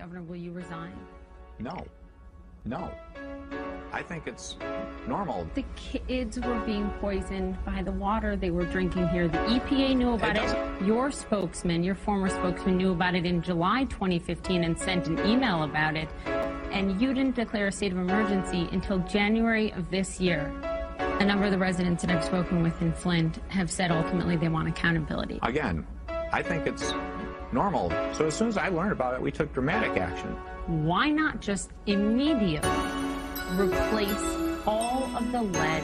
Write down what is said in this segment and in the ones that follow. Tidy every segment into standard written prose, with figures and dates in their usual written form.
Governor, will you resign? No. No. I think it's normal. The kids were being poisoned by the water they were drinking here. The EPA knew about it. Your spokesman, your former spokesman, knew about it in July 2015 and sent an email about it. And you didn't declare a state of emergency until January of this year. A number of the residents that I've spoken with in Flint have said ultimately they want accountability. Again, I think it's normal. So as soon as I learned about it, we took dramatic action. Why not just immediately replace all of the lead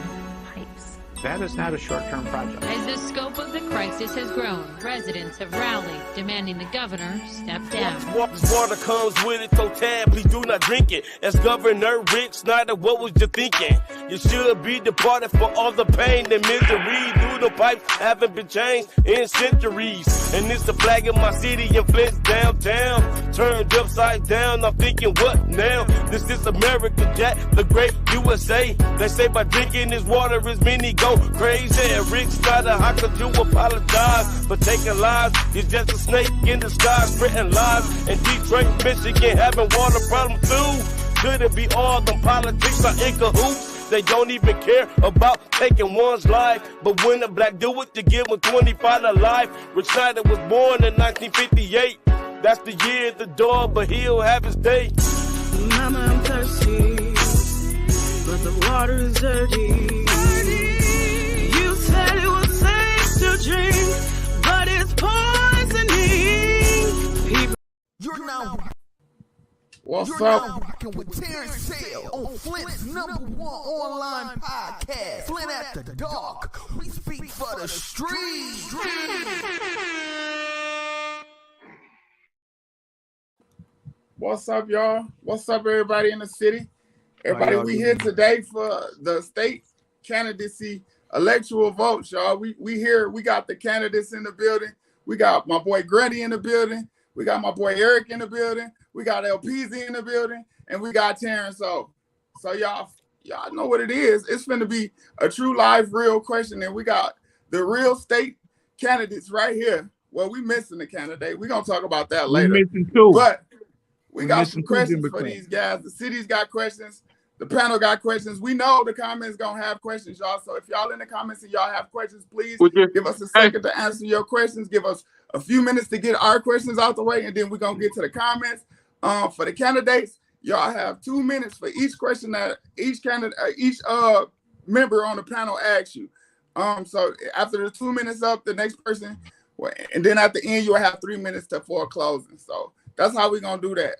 pipes? That is not a short-term project. As the scope of the crisis has grown, residents have rallied, demanding the governor step down. Water comes with it, so tab, please do not drink it. As Governor Rick Snyder, what was you thinking? You should be departed for all the pain and misery. New the pipes haven't been changed in centuries. And it's the flag of my city in Flint downtown. Turned upside down, I'm thinking, what now? This is America, Jack, the great USA. They say by drinking this water is many go crazy. Rick Snyder, how could you apologize for taking lives? You're just a snake in the sky, spreading lies. In Detroit, Michigan, having water problems too. Could it be all them politics are in cahoots? They don't even care about taking one's life. But when a black do it, you give them 25 to life. Rick Snyder was born in 1958. That's the year the dog, but he'll have his day. Mama, I'm thirsty, but the water is dirty. You said it was safe to drink, but it's poisoning. People. You're now What's up? rocking with Terrence Sale on Flint's #1 online podcast, Flint After Dark. We speak for the streets. What's up, y'all? What's up, everybody in the city? Everybody, we here today for the state candidacy electoral votes, y'all. We here. We got the candidates in the building. We got my boy Grundy in the building. We got my boy Eric in the building. We got LPZ in the building, and we got Terrence. So y'all know what it is. It's going to be a true live real question, and we got the real state candidates right here. Well, we missing the candidate. We're going to talk about that later. We're missing two. But we got some questions for these guys. The city's got questions. The panel got questions. We know the comments going to have questions, y'all. So if y'all in the comments and y'all have questions, please give us a second to answer your questions. Give us a few minutes to get our questions out the way, and then we're going to get to the comments. For the candidates, y'all have 2 minutes for each question that each member on the panel asks you. So after the 2 minutes up, the next person, and then at the end, you'll have 3 minutes for closing. So that's how we're gonna do that.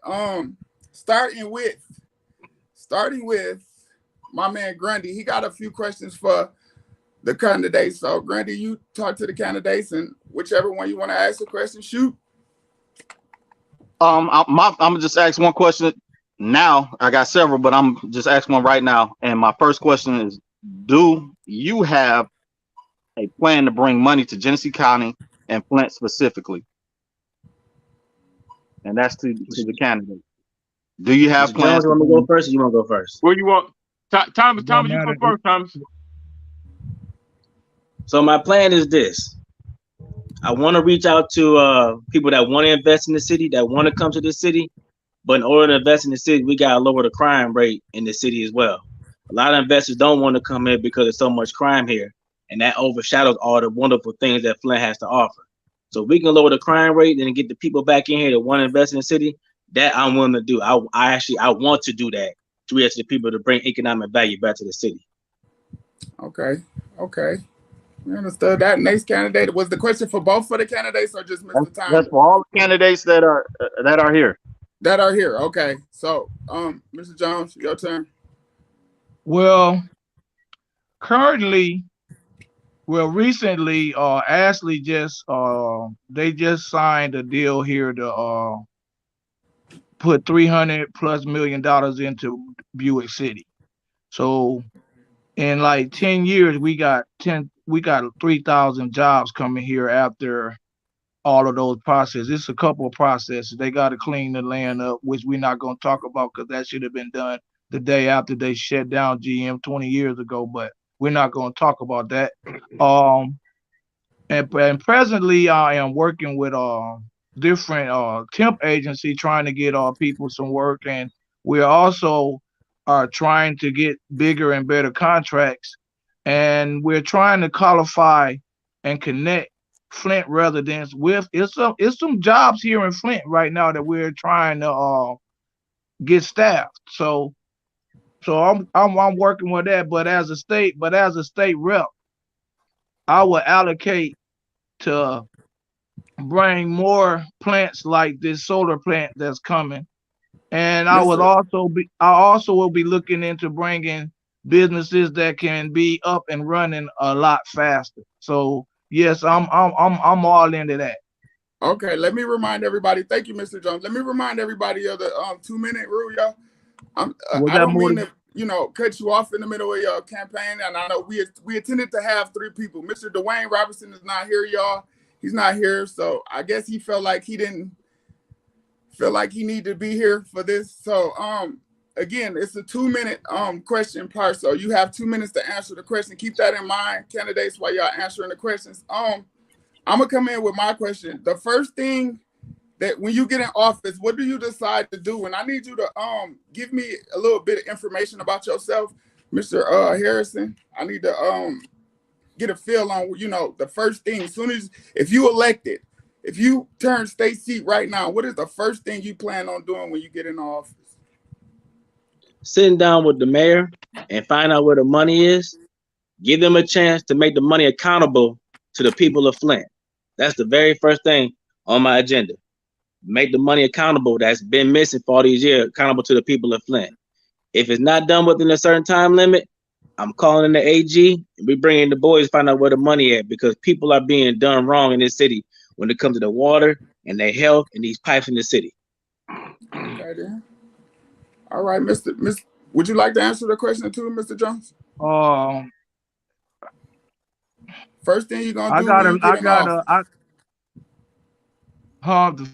Starting with my man Grundy. He got a few questions for the candidates. So Grundy, you talk to the candidates, and whichever one you want to ask the question, shoot. I'm gonna just ask one question now. I got several, but I'm just asking one right now. And my first question is: do you have a plan to bring money to Genesee County and Flint specifically? And that's to the candidate. Do you have plans? You want to go first, or you want to go first? Where you want? Thomas, you go first, Thomas. So my plan is this. I want to reach out to people that want to invest in the city, that want to come to the city. But in order to invest in the city, we got to lower the crime rate in the city as well. A lot of investors don't want to come here because there's so much crime here. And that overshadows all the wonderful things that Flint has to offer. So if we can lower the crime rate and get the people back in here that want to invest in the city, that I'm willing to do. I want to do that to reach the people to bring economic value back to the city. Okay. We understood that. Next candidate, was the question for both for the candidates or just Mr. Time? That's for all the candidates that are here. That are here. Okay. So, Mr. Jones, your turn. Well, recently, Ashley they just signed a deal here to put $300+ million into Buick City. So in like 10 years, we got 3,000 jobs coming here after all of those processes. It's a couple of processes. They got to clean the land up, which we're not going to talk about because that should have been done the day after they shut down GM 20 years ago, but we're not going to talk about that. And presently I am working with different temp agency trying to get our people some work, and we also are trying to get bigger and better contracts, and we're trying to qualify and connect Flint residents with it's some jobs here in Flint right now that we're trying to get staffed. So I'm working with that, but as a state rep, I will allocate to bring more plants like this solar plant that's coming. And I also will be looking into bringing businesses that can be up and running a lot faster. So yes, I'm all into that. Okay, let me remind everybody. Thank you, Mr. Jones. Let me remind everybody of the 2-minute rule, y'all. I don't mean to, cut you off in the middle of your campaign. And I know we intended to have 3 people. Mr. DeWaun Robertson is not here, y'all. He's not here, so I guess he felt like he didn't feel like he needed to be here for this. So again, it's a 2-minute question part. So you have 2 minutes to answer the question. Keep that in mind, candidates, while y'all answering the questions. I'm gonna come in with my question. The first thing that when you get in office, what do you decide to do? And I need you to give me a little bit of information about yourself, Mr. Harrison. I need to get a feel on, the first thing. As soon as, if you elected, if you turn state seat right now, what is the first thing you plan on doing when you get in office? Sitting down with the mayor and find out where the money is. Give them a chance to make the money accountable to the people of Flint. That's the very first thing on my agenda. Make the money accountable that's been missing for all these years, accountable to the people of Flint. If it's not done within a certain time limit, I'm calling in the AG and we bringing the boys to find out where the money at, because people are being done wrong in this city when it comes to the water and their health and these pipes in the city. Okay, then. All right, would you like to answer the question too, Mr. Jones? First thing you're gonna do when you get in office. The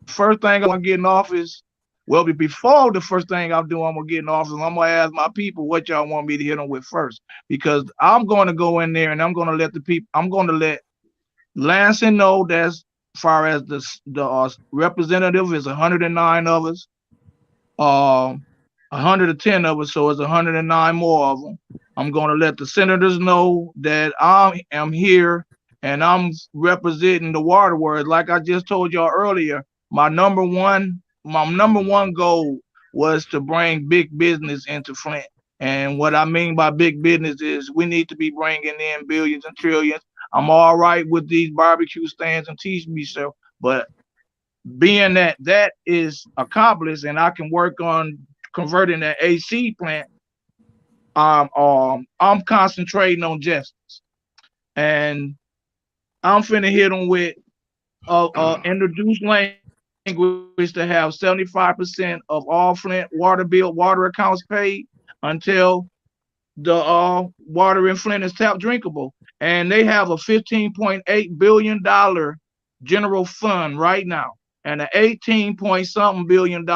first thing I'm gonna get in office, well, before the first thing I'm gonna get in office, I'm gonna ask my people what y'all want me to hit them with first, because I'm gonna go in there and I'm gonna let Lansing know that as far as the representative is 109 of us, 110 of us, so it's 109 more of them. I'm gonna let the senators know that I am here and I'm representing the water world. Like I just told y'all earlier, my number one goal was to bring big business into Flint. And what I mean by big business is we need to be bringing in billions and trillions. I'm all right with these barbecue stands and TV show, but being that is accomplished and I can work on converting that AC plant, I'm concentrating on justice. And I'm finna hit them with introduced language to have 75% of all Flint water accounts paid until the water in Flint is tap drinkable. And they have a $15.8 billion general fund right now and an 18-point-something billion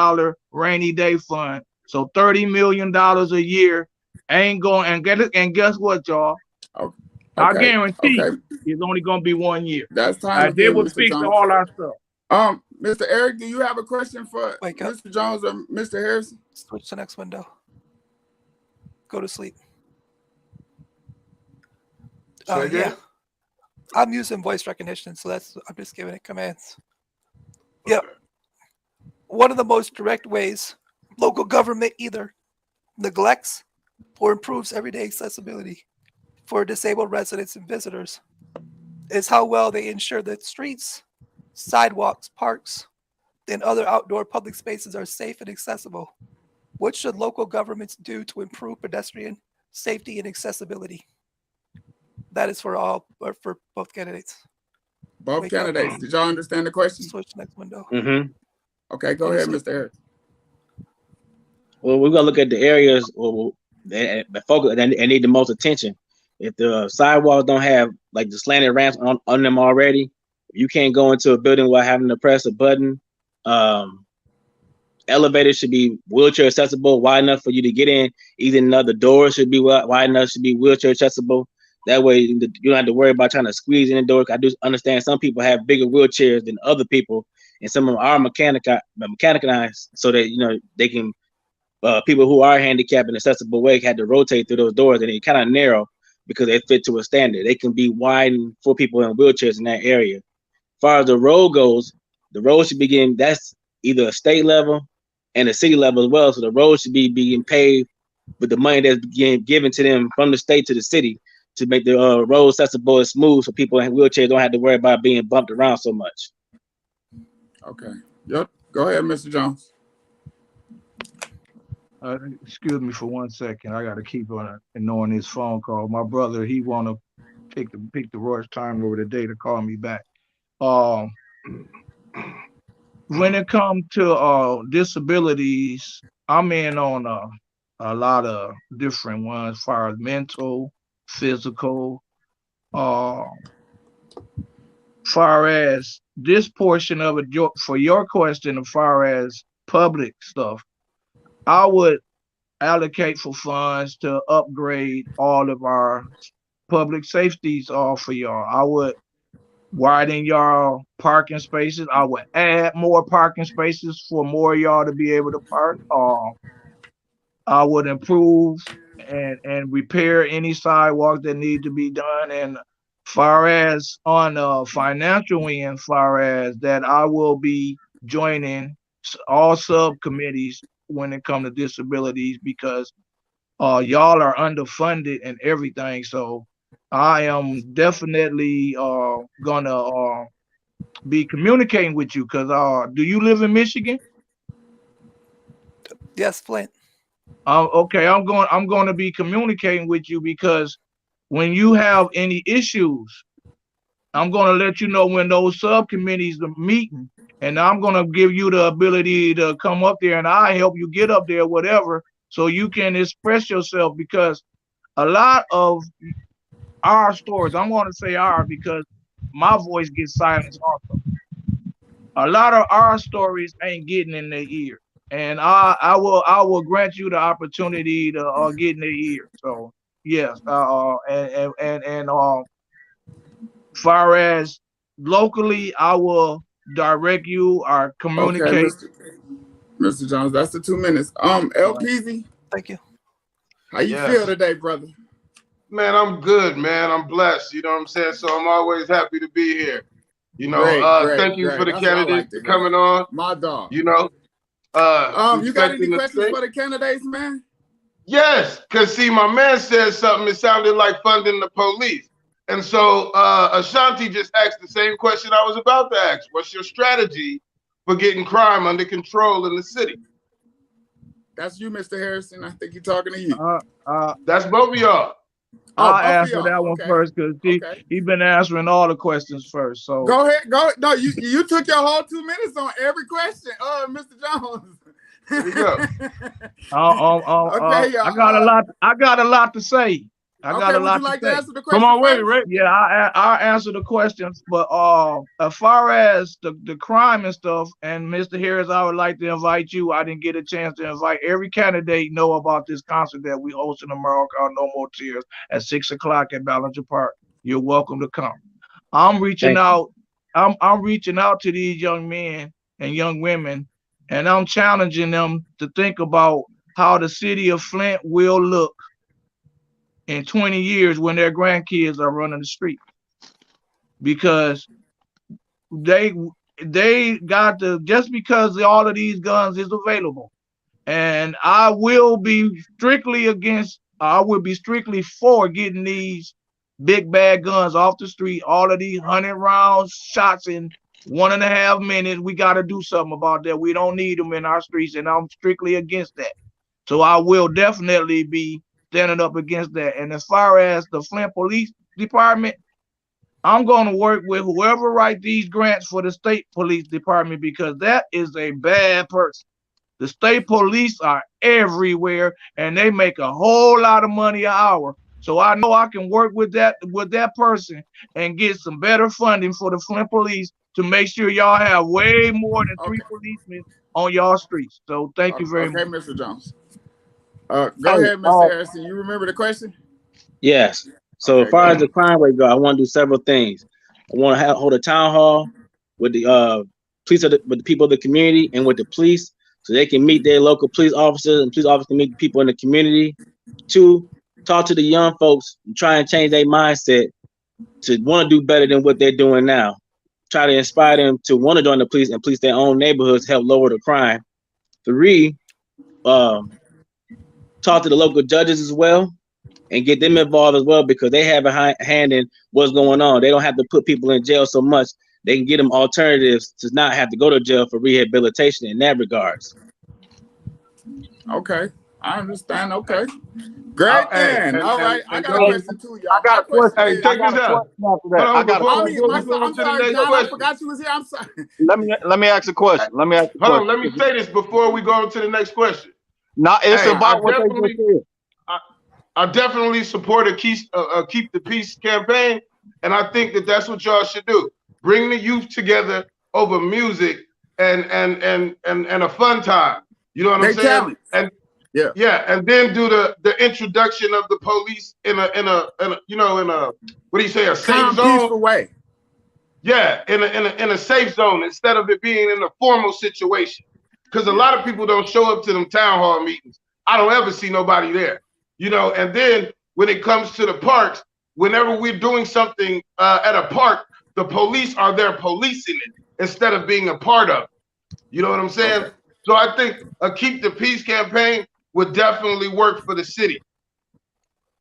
rainy day fund. So $30 million a year ain't going, and guess what, y'all? Okay. I guarantee it's only going to be 1 year. That's time. They will fix all our stuff. Mr. Eric, do you have a question for Mr. Jones or Mr. Harrison? Switch to the next window. Go to sleep. Yeah. I'm using voice recognition, so I'm just giving it commands. Okay. Yep. One of the most direct ways local government either neglects or improves everyday accessibility for disabled residents and visitors is how well they ensure that streets, sidewalks, parks, and other outdoor public spaces are safe and accessible. What should local governments do to improve pedestrian safety and accessibility? That is for both candidates. Both candidates. Did y'all understand the question? Switch next window. Mm-hmm. Okay, go ahead, Mr. Harris. Well, we're gonna look at the areas that focus and need the most attention. If the sidewalks don't have like the slanted ramps on them already, you can't go into a building without having to press a button. Elevators should be wheelchair accessible, wide enough for you to get in. Even the doors should be wide enough to be wheelchair accessible. That way you don't have to worry about trying to squeeze in the door. I do understand some people have bigger wheelchairs than other people, and some of them are mechanized so that they can. People who are handicapped in accessible way had to rotate through those doors, and they kind of narrow because they fit to a standard. They can be widened for people in wheelchairs in that area. As far as the road goes, the road should be getting, that's either a state level and a city level as well. So the road should be being paid with the money that's being given to them from the state to the city to make the road accessible and smooth, so people in wheelchairs don't have to worry about being bumped around so much. Okay. Yep. Go ahead, Mr. Jones. Excuse me for 1 second. I got to keep on ignoring his phone call. My brother, he want to pick the worst time over the day to call me back. When it comes to disabilities, I'm in on a lot of different ones as far as mental, physical. Far as this portion of it, for your question, as far as public stuff, I would allocate for funds to upgrade all of our public safeties for y'all. I would widen y'all parking spaces. I would add more parking spaces for more of y'all to be able to park. I would improve and repair any sidewalks that need to be done. And far as on financial end, far as that, I will be joining all subcommittees when it comes to disabilities, because y'all are underfunded and everything. So I am definitely gonna be communicating with you, because do you live in Michigan? Yes, Flint. Okay, I'm going to be communicating with you, because when you have any issues, I'm going to let you know when those subcommittees are meeting, and I'm going to give you the ability to come up there, and I help you get up there, whatever, so you can express yourself. Because a lot of our stories, I'm going to say our because my voice gets silenced also. A lot of our stories ain't getting in their ear, and I will grant you the opportunity to get in their ear. So yes, and far as locally, I will direct you or communicate. Okay, Mr. Jones, that's the 2 minutes. LPZ. Thank you. How you feel today, brother? Man, I'm good, man. I'm blessed. You know what I'm saying? So I'm always happy to be here. You know, thank you for the candidates for coming on. My dog. You know, you got any questions for the candidates, man? Yes, because see, my man said something. It sounded like funding the police. And so Ashanti just asked the same question I was about to ask. What's your strategy for getting crime under control in the city? That's you, Mr. Harrison. I think he's talking to you. That's both of y'all. I'll answer that one first, because he's been answering all the questions first. So go ahead. No, you took your whole 2 minutes on every question. Mr. Jones. Here we go. Okay, I got a lot to say. I got a lot to say. answer the question? Come on, wait. Yeah, I'll answer the questions. But as far as the crime and stuff, and Mr. Harris, I would like to invite you. I didn't get a chance to invite every candidate know about this concert that we host in America, No More Tears, at 6 o'clock at Ballinger Park. You're welcome to come. I'm reaching out. I'm reaching out to these young men and young women, and I'm challenging them to think about how the city of Flint will look in 20 years when their grandkids are running the street, because they got to, just because all of these guns is available, and I will be strictly for getting these big bad guns off the street. All of these 100 rounds shots in 1.5 minutes, we got to do something about that. We don't need them in our streets, and I'm strictly against that. So I will definitely be standing up against that. And as far as the Flint Police Department, I'm going to work with whoever write these grants for the state police department, because that is a bad person. The state police are everywhere, and they make a whole lot of money an hour. So I know I can work with that person and get some better funding for the Flint Police to make sure y'all have way more than 3 policemen on y'all streets. So thank you very much. Okay, Mr. Jones. Go ahead, Mr. Harrison. You remember the question? Yes. So as far as the crime rate go, I want to do several things. I want to hold a town hall with the police, with the people of the community, and with the police, so they can meet their local police officers, and police officers can meet the people in the community. 2, talk to the young folks and try and change their mindset to want to do better than what they're doing now. Try to inspire them to want to join the police and police their own neighborhoods, help lower the crime. 3, talk to the local judges as well and get them involved as well, because they have a hand in what's going on. They don't have to put people in jail so much. They can get them alternatives to not have to go to jail for rehabilitation in that regards. Okay, I understand. Okay, great then. All right, I got a question too, y'all. I got a question. Hey, check this out. I got a question. I'm sorry, John. I forgot you was here. I'm sorry. Let me ask a question. Hold on. Let me say this before we go on to the next question. No, it's about what they just said. I definitely support a Keep the Peace campaign, and I think that that's what y'all should do. Bring the youth together over music and a fun time. You know what I'm saying? And and then do the introduction of the police in a what do you say, a safe zone? Peaceful way. Yeah, in a safe zone instead of it being in a formal situation. Because a lot of people don't show up to them town hall meetings. I don't ever see nobody there. You know, and then when it comes to the parks, whenever we're doing something at a park, the police are there policing it instead of being a part of it. You know what I'm saying? Okay. So I think a Keep the Peace campaign would definitely work for the city.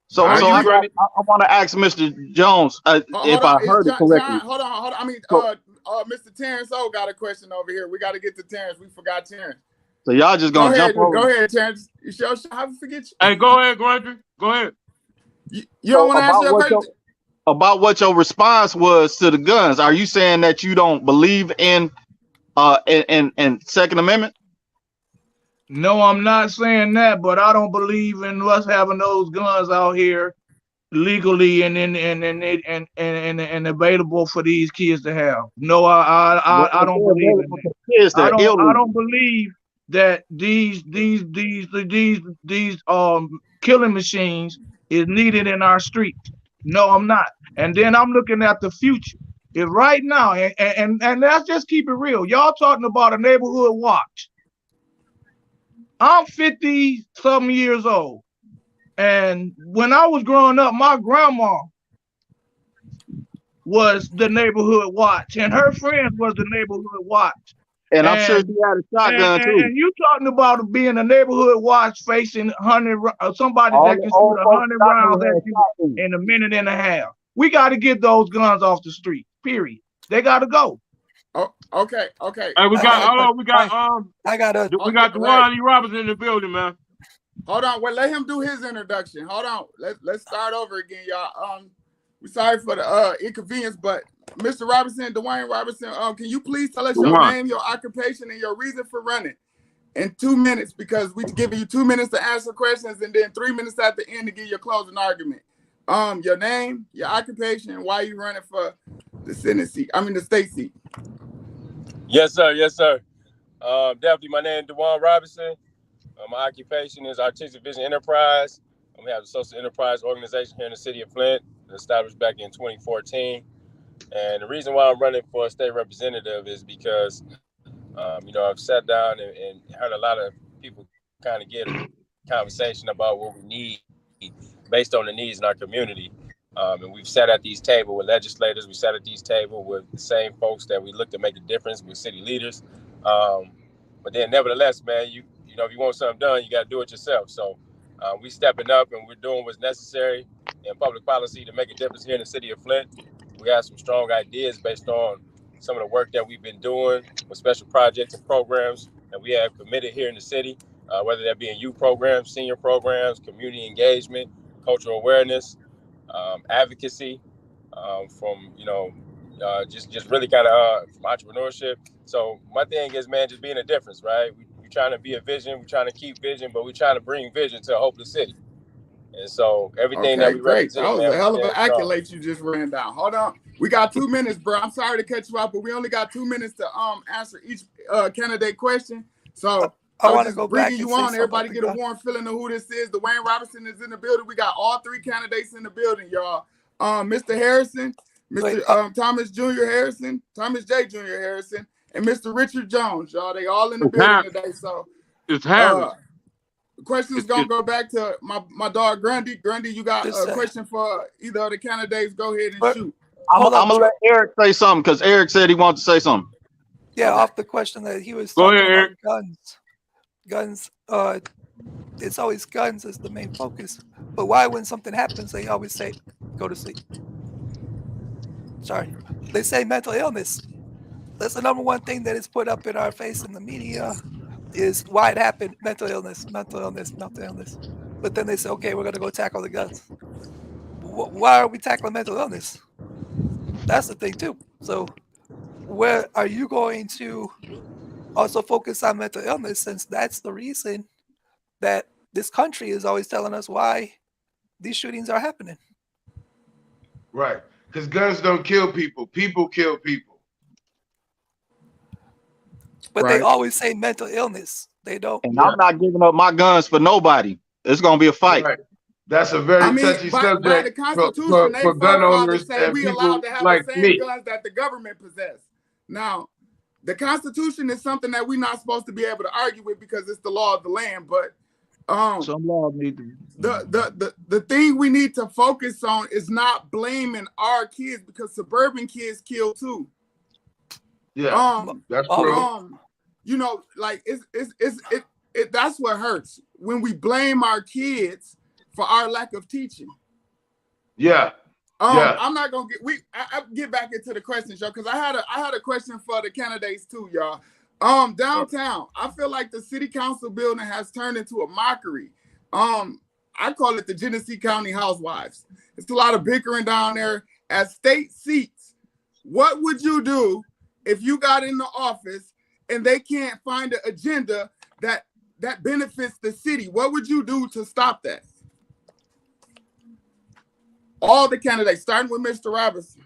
So I want to ask Mr. Jones if I heard it correctly. Hold on. I mean, Mr. Terrence O got a question over here. We got to get to Terrence. We forgot Terrence. So y'all just gonna jump over. Go ahead, Terrence. You sure how to forget you? Hey, go ahead, Grundy. Go ahead. You don't want to answer your question? About what your response was to the guns. Are you saying that you don't believe in Second Amendment? No, I'm not saying that, but I don't believe in us having those guns out here legally and available for these kids to have. No, I don't believe in that. I don't believe that these killing machines is needed in our streets. No, I'm not. And then I'm looking at the future. If right now, and let's just keep it real. Y'all talking about a neighborhood watch. I'm 50-something years old. And when I was growing up, my grandma was the neighborhood watch, and her friends was the neighborhood watch. And I'm sure she had a shotgun too. And you talking about being a neighborhood watch facing somebody that can shoot 100 rounds at you in a minute and a half. We got to get those guns off the street. Period. They got to go. Oh, okay. Hey, we got DeWaun Robinson in the building, man. Hold on, let him do his introduction. Hold on, let's start over again, y'all. We're sorry for the inconvenience, but Mr. Robinson, DeWaun Robinson, can you please tell us your name, your occupation, and your reason for running in 2 minutes? Because we're giving you 2 minutes to answer questions, and then 3 minutes at the end to give your closing argument. Your name, your occupation, and why you running for the Senate seat. I mean the state seat. Yes, sir. Definitely, my name is DeWaun Robinson. My occupation is Artistic Vision Enterprise. We have a social enterprise organization here in the city of Flint, established back in 2014. And the reason why I'm running for a state representative is because, I've sat down and heard a lot of people kind of get a conversation about what we need based on the needs in our community. And we've sat at these tables with legislators. We sat at these tables with the same folks that we look to make a difference with city leaders. But then nevertheless, man, if you want something done, you got to do it yourself. So we stepping up and we're doing what's necessary in public policy to make a difference here in the city of Flint. We have some strong ideas based on some of the work that we've been doing with special projects and programs that we have committed here in the city, whether that be in youth programs, senior programs, community engagement, cultural awareness, advocacy, from just really kind of from entrepreneurship. So my thing is, man, just being a difference, right? We're trying to be a vision, we're trying to keep vision, but we're trying to bring vision to a hopeless city. And so everything that we represent, that was a hell of an accolade you just ran down. Hold on, we got 2 minutes, bro. I'm sorry to cut you off, but we only got 2 minutes to answer each candidate question. So I want to go back and you on. Everybody get a warm feeling of who this is. DeWaun Robinson is in the building. We got all 3 candidates in the building, y'all. Mr. Harrison, Mr. Thomas Jr. Harrison, Thomas J. Jr. Harrison, and Mr. Richard Jones, y'all. They all in the building today. So it's Harris. The question's gonna go back to my dog Grundy. Grundy, you got a question for either of the candidates? Go ahead and shoot. I'm gonna let Eric say something because Eric said he wanted to say something. Yeah, off the question that he was talking about guns. It's always guns as the main focus. But why, when something happens, they always say, "Go to sleep"? Sorry, they say mental illness. That's the number one thing that is put up in our face in the media, is why it happened. Mental illness, mental illness, mental illness. But then they say, okay, we're gonna go tackle the guns. Why are we tackling mental illness? That's the thing too. So where are you going to also focus on mental illness, since that's the reason that this country is always telling us why these shootings are happening? Right, because guns don't kill people. People kill people. But they always say mental illness. They don't. And I'm not giving up my guns for nobody. It's gonna be a fight. Right. That's a very touchy subject by the Constitution, for gun owners say and we people allowed to have like the same me. guns that the government possess. Now, the Constitution is something that we're not supposed to be able to argue with because it's the law of the land. But some laws need to. The thing we need to focus on is not blaming our kids, because suburban kids kill too. Yeah, that's true. You know, like it that's what hurts, when we blame our kids for our lack of teaching. Yeah. I'm not gonna I get back into the questions, y'all, because I had a question for the candidates too, y'all. Downtown, I feel like the city council building has turned into a mockery. I call it the Genesee County Housewives. It's a lot of bickering down there at state seats. What would you do if you got in the office and they can't find an agenda that benefits the city? What would you do to stop that? All the candidates, starting with Mr. Robinson.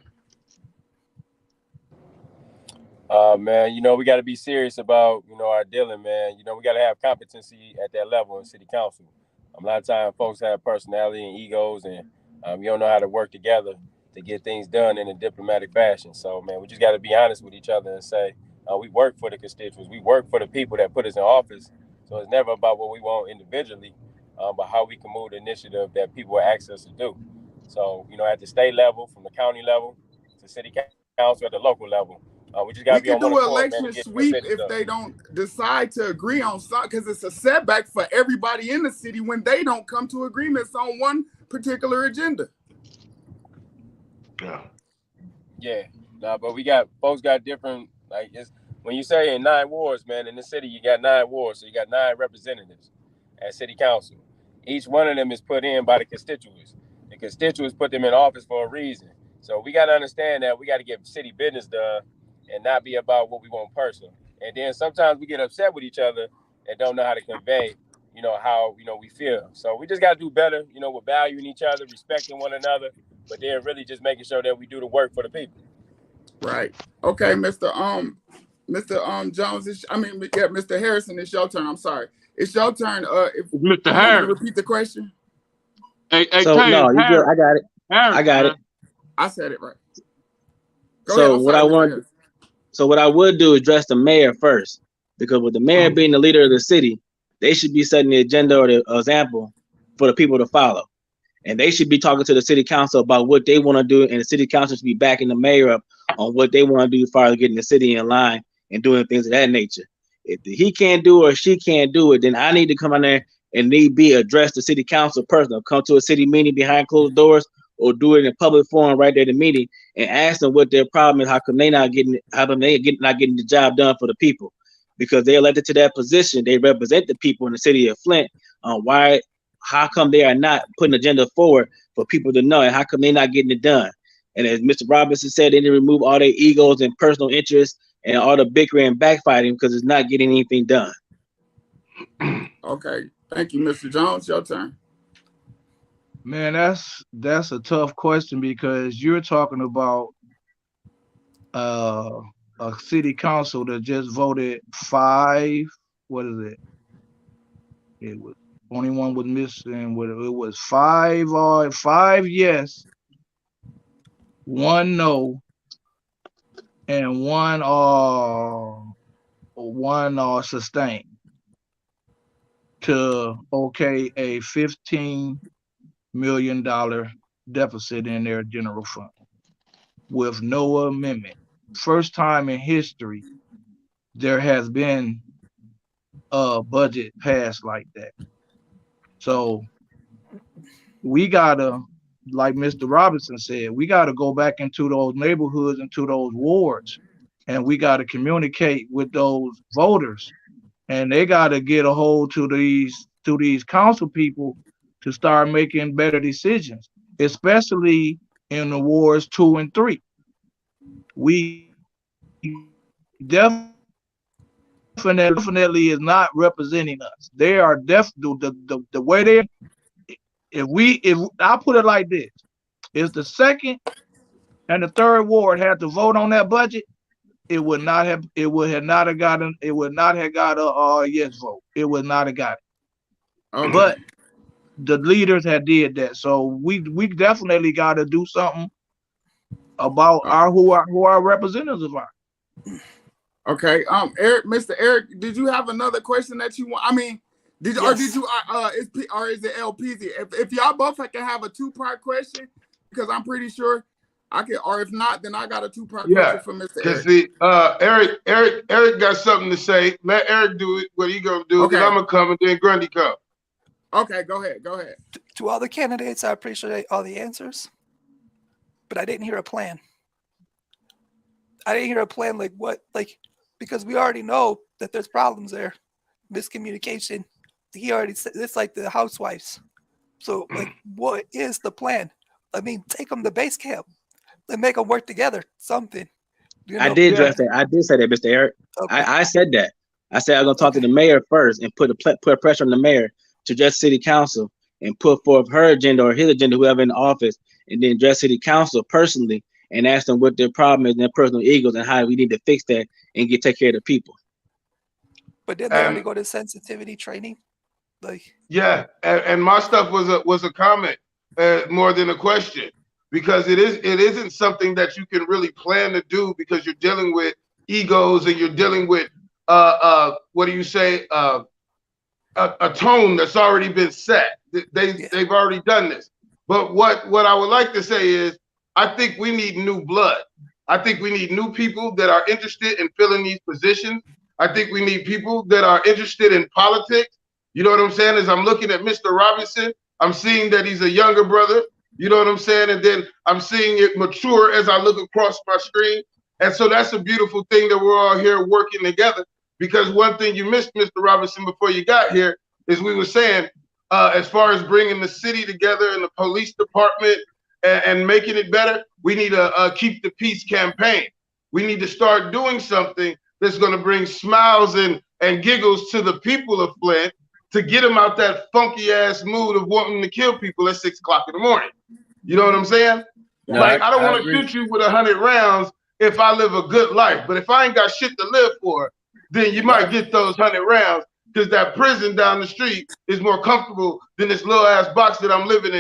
Man, you know, we got to be serious about, you know, our dealing, man. You know, we got to have competency at that level in city council. A lot of times folks have personality and egos, and you don't know how to work together to get things done in a diplomatic fashion. So, man, we just got to be honest with each other and say, we work for the constituents. We work for the people that put us in office. So it's never about what we want individually, but how we can move the initiative that people ask us to do. So, you know, at the state level, from the county level to city council at the local level, we just got to be on one accord. We can do election sweep if they don't decide to agree on something, because it's a setback for everybody in the city when they don't come to agreements on one particular agenda. Yeah, but folks got different, like, it's when you say in 9 wards, man, in the city you got 9 wards, so you got 9 representatives at city council. Each one of them is put in by the constituents. The constituents put them in office for a reason. So we got to understand that we got to get city business done and not be about what we want personally. And then sometimes we get upset with each other and don't know how to convey, you know, how, you know, we feel. So we just got to do better, you know, with valuing each other, respecting one another, but then really just making sure that we do the work for the people. Right. Okay, Mr. Jones, Mr. Harrison, it's your turn. I'm sorry. It's your turn. If Mr. Harrison, repeat the question. No, you good. I got it. I got it. I said it right. So what I would do is address the mayor first, because with the mayor being the leader of the city, they should be setting the agenda or the example for the people to follow. And they should be talking to the city council about what they want to do, and the city council should be backing the mayor up on what they want to do as far as getting the city in line and doing things of that nature. If he can't do it or she can't do it, then I need to come in there and need be address the city council personally. Come to a city meeting behind closed doors, or do it in a public forum right there at the meeting and ask them what their problem is. How come they not getting the job done for the people? Because they're elected to that position, they represent the people in the city of Flint. How come they are not putting an agenda forward for people to know, and how come they're not getting it done? And as Mr. Robinson said, they need to remove all their egos and personal interests and all the bickering and backfighting, because it's not getting anything done. Okay, thank you, Mr. Jones. Your turn. Man, that's a tough question, because you're talking about a city council that just voted 5. What is it? It was 21 was missing. It was 5 yes, 1 no, and one sustain to okay a $15 million deficit in their general fund with no amendment. First time in history there has been a budget passed like that. So we gotta, like Mr. Robinson said, we gotta go back into those neighborhoods, into those wards, and we gotta communicate with those voters, and they gotta get a hold to these council people to start making better decisions, especially in the wards 2 and 3. We definitely is not representing us. They are the way they. If I put it like this, if the second and the third ward had to vote on that budget, it would not have got a yes vote. It would not have got it. Okay. But the leaders had did that, so we definitely got to do something about who our representatives are. Okay, Eric, Mr. Eric, did you have another question that you want? I mean, is it LPZ? If y'all both can have a 2-part question, because I'm pretty sure I can, or if not, then I got a 2-part question for Mr. Eric. See, Eric got something to say. Let Eric do it. What he gonna do? Because I'm gonna come and then Grundy come. Okay, go ahead. To all the candidates, I appreciate all the answers, but I didn't hear a plan. I didn't hear a plan because we already know that there's problems there, miscommunication. He already said it's like the housewives. So what is the plan? I mean, take them to base camp and make them work together. Something. I did address that. I did say that, Mr. Eric. Okay. I said that. I said I'm gonna talk to the mayor first and put pressure on the mayor to address city council and put forth her agenda or his agenda, whoever in the office, and then address city council personally and ask them what their problem is and their personal egos and how we need to fix that and take care of the people. But didn't they already go to sensitivity training? And my stuff was a comment more than a question, because it isn't something that you can really plan to do, because you're dealing with egos and you're dealing with what do you say, a tone that's already been set. They've already done this. But what I would like to say is, I think we need new blood. I think we need new people that are interested in filling these positions. I think we need people that are interested in politics. You know what I'm saying? As I'm looking at Mr. Robinson, I'm seeing that he's a younger brother. You know what I'm saying? And then I'm seeing it mature as I look across my screen. And so that's a beautiful thing that we're all here working together. Because one thing you missed, Mr. Robinson, before you got here, is we were saying, as far as bringing the city together and the police department and making it better, we need a Keep the Peace campaign. We need to start doing something that's going to bring smiles and giggles to the people of Flint, to get them out that funky ass mood of wanting to kill people at 6 o'clock in the morning. You know what I'm saying? No, I don't want to shoot you with 100 rounds if I live a good life. But if I ain't got shit to live for, then you might get those 100 rounds, because that prison down the street is more comfortable than this little ass box that I'm living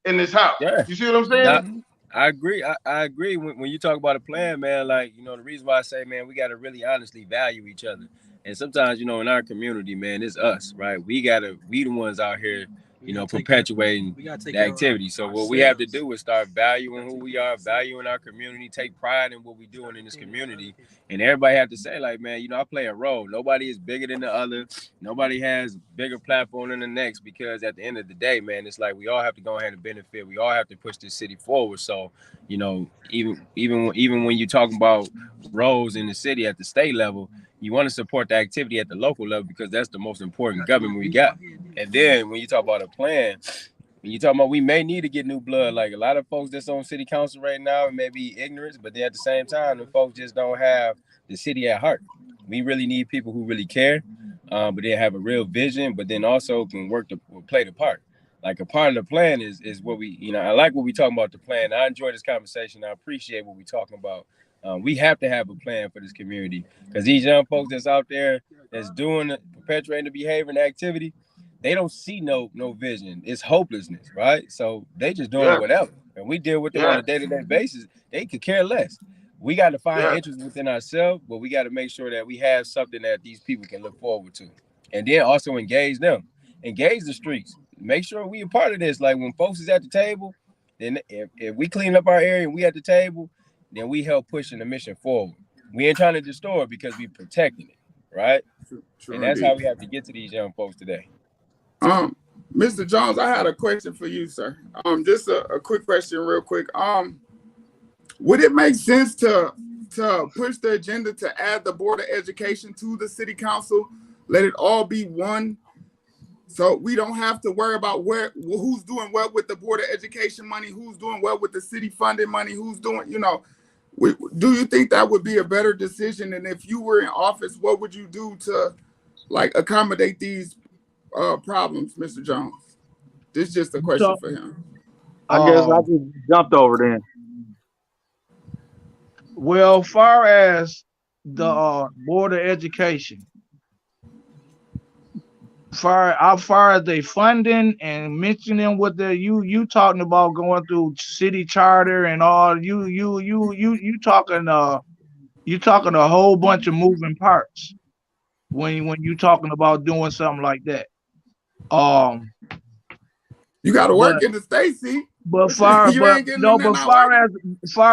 in this house. Yeah. You see what I'm saying? I agree. I agree when you talk about a plan, man. Like, the reason why I say, man, we got to really honestly value each other. And sometimes, in our community, man, it's us, right? We the ones out here, perpetuating the activity. So what we have to do is start valuing who we are, valuing our community, take pride in what we're doing in this community. And everybody have to say, like, man, I play a role. Nobody is bigger than the other. Nobody has bigger platform than the next, because at the end of the day, man, it's like we all have to go ahead and benefit. We all have to push this city forward. So, even when you're talking about roles in the city at the state level, you want to support the activity at the local level, because that's the most important government we got. And then when you talk about a plan, when you talk about we may need to get new blood, like a lot of folks that's on city council right now, it may be ignorance, but then at the same time, the folks just don't have the city at heart. We really need people who really care, but they have a real vision, but then also can play the part. Like a part of the plan is what we, I like what we talking about the plan. I enjoy this conversation. I appreciate what we talking about. We have to have a plan for this community, because these young folks that's out there that's perpetuating the behavior and activity, they don't see no vision. It's hopelessness, right? So they just doing Yeah. whatever. And we deal with them on a day-to-day basis. They could care less. We got to find interest within ourselves, but we got to make sure that we have something that these people can look forward to. And then also engage them. Engage the streets. Make sure we a part of this. Like when folks is at the table, then if we clean up our area and we at the table, then we help pushing the mission forward. We ain't trying to distort because we protecting it, right? True and that's indeed. how we have to get to these young folks today. Mr. Jones, I had a question for you, sir. Just a quick question, real quick. Would it make sense to push the agenda to add the Board of Education to the City Council? Let it all be one, so we don't have to worry about who's doing what with the Board of Education money, who's doing what with the city funding money, who's doing, do you think that would be a better decision? And if you were in office, what would you do to accommodate these problems, Mr. Jones? This is just a question for him. I guess I just jumped over then. Well, far as the Board of Education, far as they funding and mentioning what you talking about going through city charter and all, you talking a whole bunch of moving parts when you talking about doing something like that. You got to work in the state, see. But far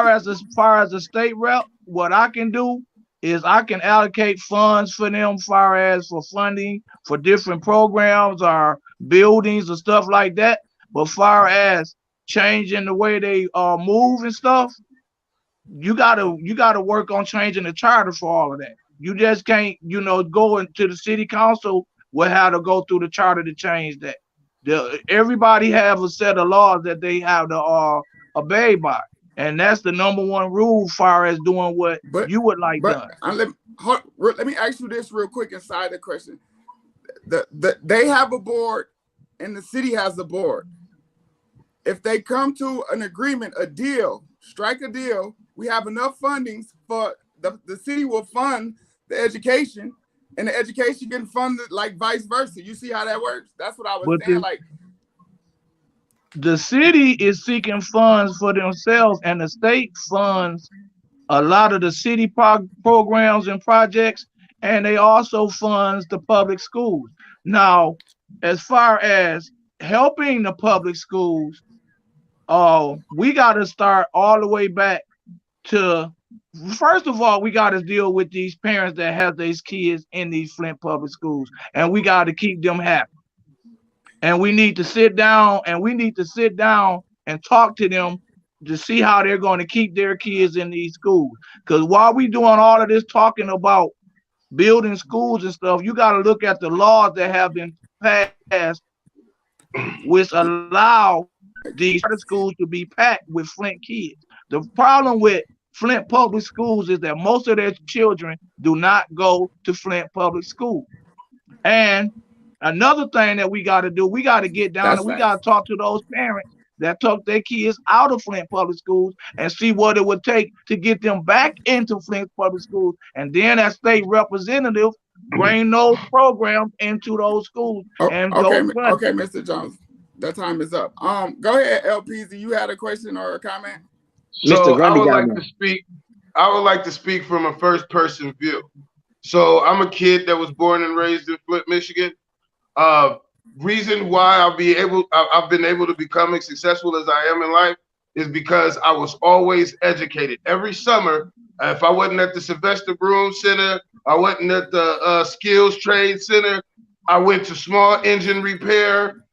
as a state rep, what I can do is I can allocate funds for them, for funding for different programs or buildings or stuff like that. But far as changing the way they move and stuff, you gotta work on changing the charter for all of that. You just can't, go into the city council will have to go through the charter to change that. Everybody have a set of laws that they have to obey by, and that's the number one rule far as doing what you would like done. Let me ask you this real quick inside the question. They have a board and the city has a board. If they come to an agreement, a deal, strike a deal, we have enough fundings for the city will fund the education, and the education getting funded like vice versa. You see how that works? That's what I was saying. The city is seeking funds for themselves, and the state funds a lot of the city programs and projects, and they also funds the public schools. Now, as far as helping the public schools, we got to start all the way back to, first of all, we got to deal with these parents that have these kids in these Flint public schools, and we got to keep them happy. And we need to sit down and talk to them to see how they're going to keep their kids in these schools. Because while we doing all of this talking about building schools and stuff, you got to look at the laws that have been passed, which allow these schools to be packed with Flint kids. The problem with Flint public schools is that most of their children do not go to Flint public school. And another thing that we got to do, we got to get down and we got to talk to those parents that took their kids out of Flint public schools and see what it would take to get them back into Flint public schools. And then as state representative, bring those programs into those schools. Okay, Mr. Jones, that time is up. Go ahead, LPZ. You had a question or a comment? So I would like to speak from a first person view. So I'm a kid that was born and raised in Flint, Michigan. Reason why I've been able to become as successful as I am in life is because I was always educated. Every summer, if I wasn't at the Sylvester Broom Center, I wasn't at the Skills Trade Center, I went to small engine repair.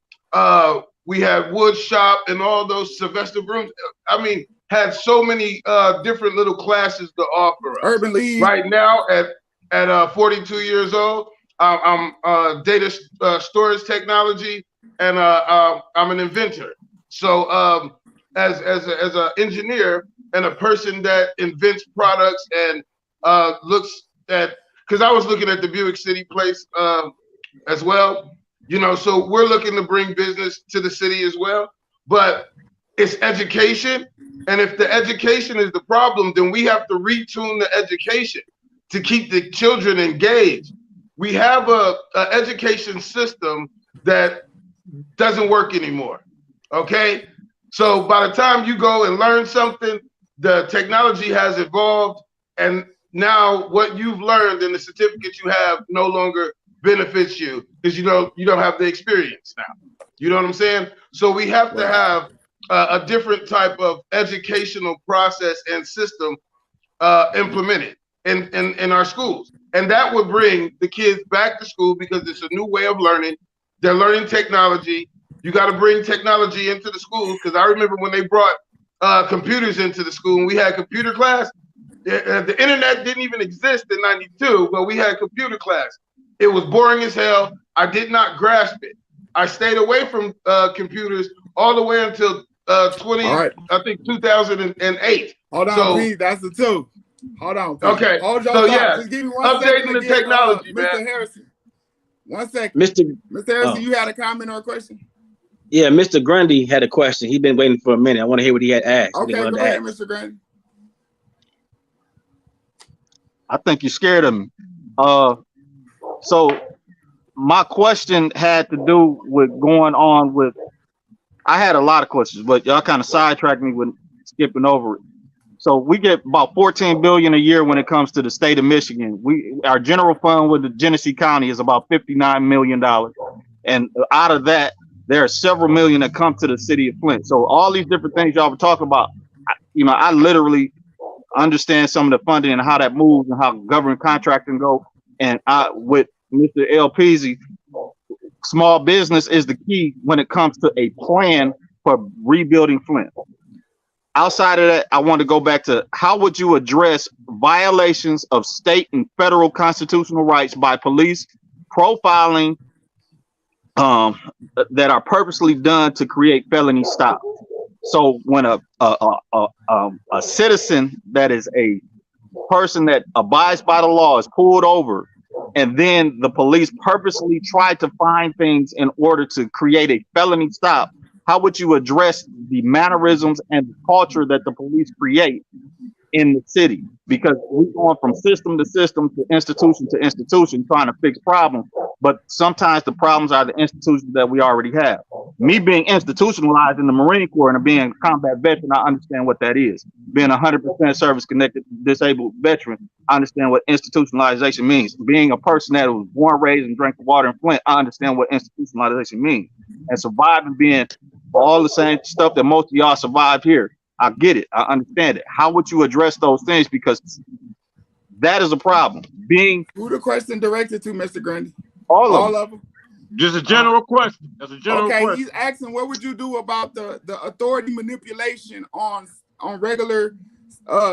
We had wood shop and all those Sylvester Brooms. I mean, had so many different little classes to offer us. Urban League. Right now, at 42 years old, I'm data storage technology, and I'm an inventor. So as an engineer and a person that invents products and looks at, because I was looking at the Buick City place as well, so we're looking to bring business to the city as well, but it's education. And if the education is the problem, then we have to retune the education to keep the children engaged. We have a education system that doesn't work anymore. Okay, so by the time you go and learn something, the technology has evolved, and now what you've learned and the certificate you have no longer benefits you because you don't have the experience now. You know what I'm saying? So we have to have a different type of educational process and system implemented in our schools, and that would bring the kids back to school because it's a new way of learning. They're learning technology. You got to bring technology into the schools because I remember when they brought computers into the school and we had computer class. The internet didn't even exist in '92, but we had computer class. It was boring as hell. I did not grasp it. I stayed away from computers all the way until 2008. Hold on, Pete. That's the two. Hold on, Pete. Okay. Hold your So thought. yeah, Just give me 1 second updating to the get, technology, man. Mr. Harrison. 1 second. Mr. Harrison, you had a comment or a question? Yeah, Mr. Grundy had a question. He's been waiting for a minute. I want to hear what he had asked. Okay, go ahead, Mr. Grundy. I think you're scared of me. So my question had to do with going on with, I had a lot of questions, but y'all kind of sidetracked me with skipping over it. So we get about $14 billion a year when it comes to the state of Michigan. Our general fund with the Genesee County is about $59 million. And out of that, there are several million that come to the city of Flint. So all these different things y'all were talking about, I literally understand some of the funding and how that moves and how government contracting go. And with Mr. L. Peasy, small business is the key when it comes to a plan for rebuilding Flint. Outside of that, I want to go back to how would you address violations of state and federal constitutional rights by police, profiling that are purposely done to create felony stop. So when a citizen that is a person that abides by the law is pulled over, and then the police purposely try to find things in order to create a felony stop, how would you address the mannerisms and the culture that the police create in the city? Because we're going from system to system to institution trying to fix problems, but sometimes the problems are the institutions that we already have. Me being institutionalized in the Marine Corps and being a combat veteran, I understand what that is. Being 100% service-connected disabled veteran, I understand what institutionalization means. Being a person that was born, raised, and drank the water in Flint, I understand what institutionalization means. And surviving being all the same stuff that most of y'all survived here, I get it. I understand it. How would you address those things? Because that is a problem. Who the question directed to, Mr. Grundy? All of them. Just a general question. That's a general question. He's asking, what would you do about the authority manipulation on regular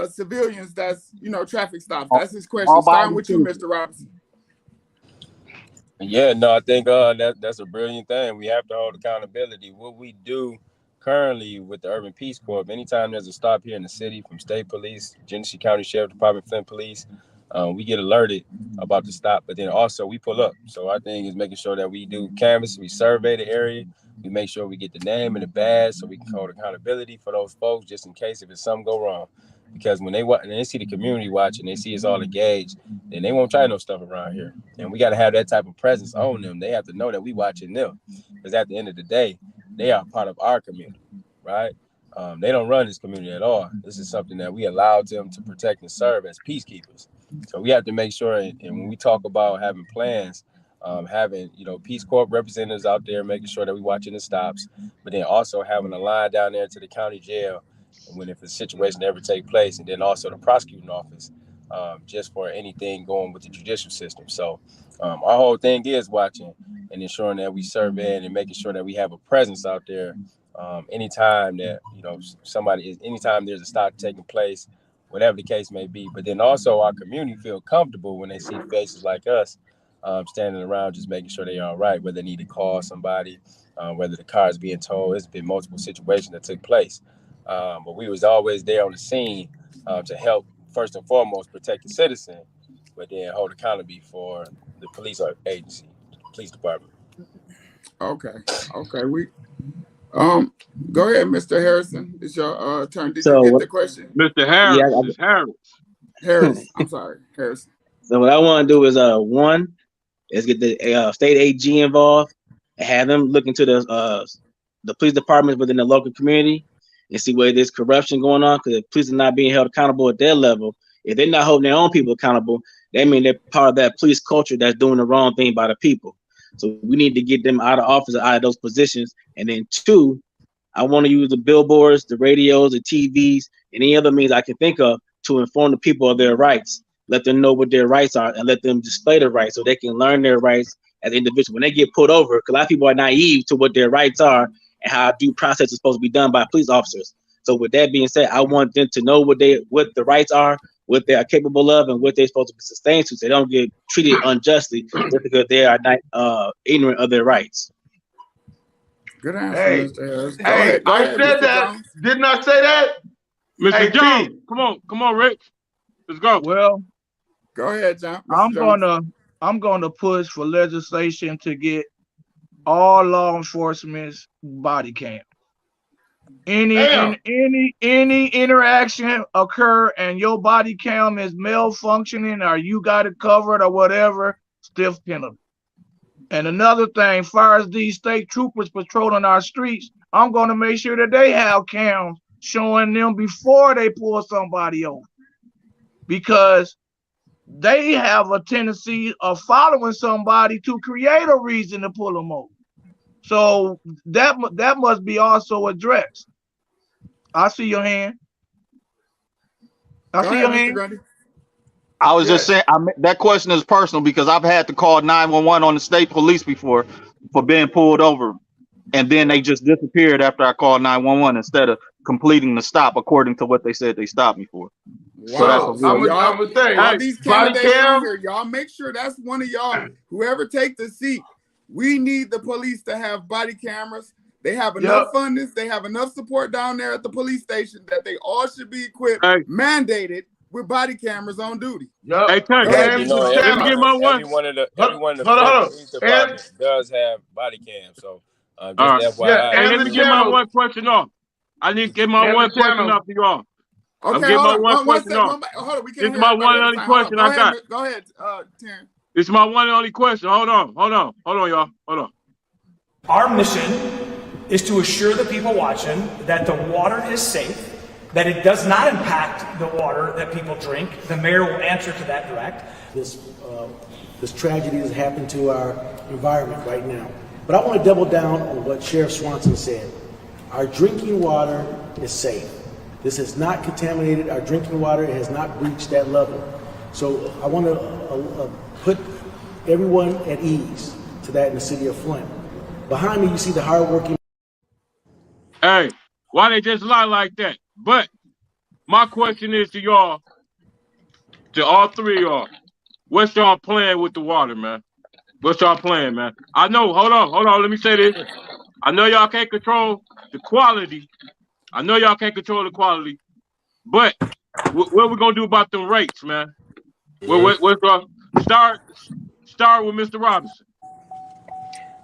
civilians that's, traffic stops? That's his question. Starting with you, Mr. Robinson. Yeah, no, I think that's a brilliant thing. We have to hold accountability. What we do currently with the Urban Peace Corps, anytime there's a stop here in the city from state police, Genesee County Sheriff Department, Flint Police, we get alerted about the stop, but then also we pull up. So our thing is making sure that we do canvas, we survey the area, we make sure we get the name and the badge so we can hold accountability for those folks just in case if it's something go wrong. Because when they see the community watching, they see us all engaged, then they won't try no stuff around here. And we got to have that type of presence on them. They have to know that we watching them. Because at the end of the day, they are part of our community, right? They don't run this community at all. This is something that we allowed them to protect and serve as peacekeepers. So we have to make sure, and when we talk about having plans, having, Peace Corps representatives out there, making sure that we watching the stops, but then also having a line down there to the county jail if a situation ever take place, and then also the prosecuting office, just for anything going with the judicial system. So our whole thing is watching and ensuring that we survey and making sure that we have a presence out there anytime that, anytime there's a stop taking place, whatever the case may be. But then also our community feel comfortable when they see faces like us standing around, just making sure they're all right, whether they need to call somebody, whether the car is being towed. It's been multiple situations that took place. But we was always there on the scene to help, first and foremost, protect the citizen, but then hold accountability for the police agency, police department. Okay. We go ahead, Mr. Harrison. It's your turn. Did you get the question? Mr. Harris. Yeah, It's Harris. Harris. I'm sorry, Harrison. So what I want to do is one is get the state AG involved, and have them look into the police departments within the local community and see where there's corruption going on. Because if police are not being held accountable at their level, if they're not holding their own people accountable, that means they're part of that police culture that's doing the wrong thing by the people. So we need to get them out of office, out of those positions. And then two, I want to use the billboards, the radios, the TVs, and any other means I can think of to inform the people of their rights. Let them know what their rights are and let them display their rights so they can learn their rights as individuals. When they get pulled over, because a lot of people are naive to what their rights are and how due process is supposed to be done by police officers. So with that being said, I want them to know what the rights are, what they are capable of, and what they're supposed to be sustained to, so they don't get treated unjustly just because they are not ignorant of their rights. Good answer, Hey, Mr. Harris. Go hey, ahead, I Mr. said that. Jones. Didn't I say that? Mr. Hey, Jones, Pete. come on, Rich. Let's go. Well, go ahead, John. I'm gonna push for legislation to get all law enforcement's body cam. Any interaction occur and your body cam is malfunctioning or you got it covered or whatever, stiff penalty. And another thing, far as these state troopers patrolling our streets, I'm going to make sure that they have cams showing them before they pull somebody over, because they have a tendency of following somebody to create a reason to pull them over. So that must be also addressed. I see your hand. I see your hand. I was just saying, that question is personal because I've had to call 911 on the state police before for being pulled over, and then they just disappeared after I called 911 instead of completing the stop according to what they said they stopped me for. Wow. So that's I'm gonna say, all these candidates on here, y'all make sure that's one of y'all. Whoever take the seat, we need the police to have body cameras. They have enough funding. They have enough support down there at the police station that they all should be equipped, mandated with body cameras on duty. Hey, Tank, let me get my one. Everyone in the police department does have body cams. So just FYI. Hey, let me get my one question off. I need to get my one question off to y'all. Okay, I'm getting my one question off. Hold on, we can't This is my one and only question I got. Go ahead, Terrence. It's my one and only question. Hold on, y'all. Hold on. Our mission is to assure the people watching that the water is safe, that it does not impact the water that people drink. The mayor will answer to that direct. This tragedy has happened to our environment right now. But I want to double down on what Sheriff Swanson said. Our drinking water is safe. This has not contaminated our drinking water. It has not breached that level. So I want to put everyone at ease to that in the city of Flint. Behind me, you see the hardworking. Hey, why they just lie like that? But my question is to y'all, to all three of y'all, what's y'all plan with the water, man? What's y'all plan, man? I know, hold on, let me say this. I know y'all can't control the quality. But what we gonna do about them rates, man? What's start with Mr. Robinson.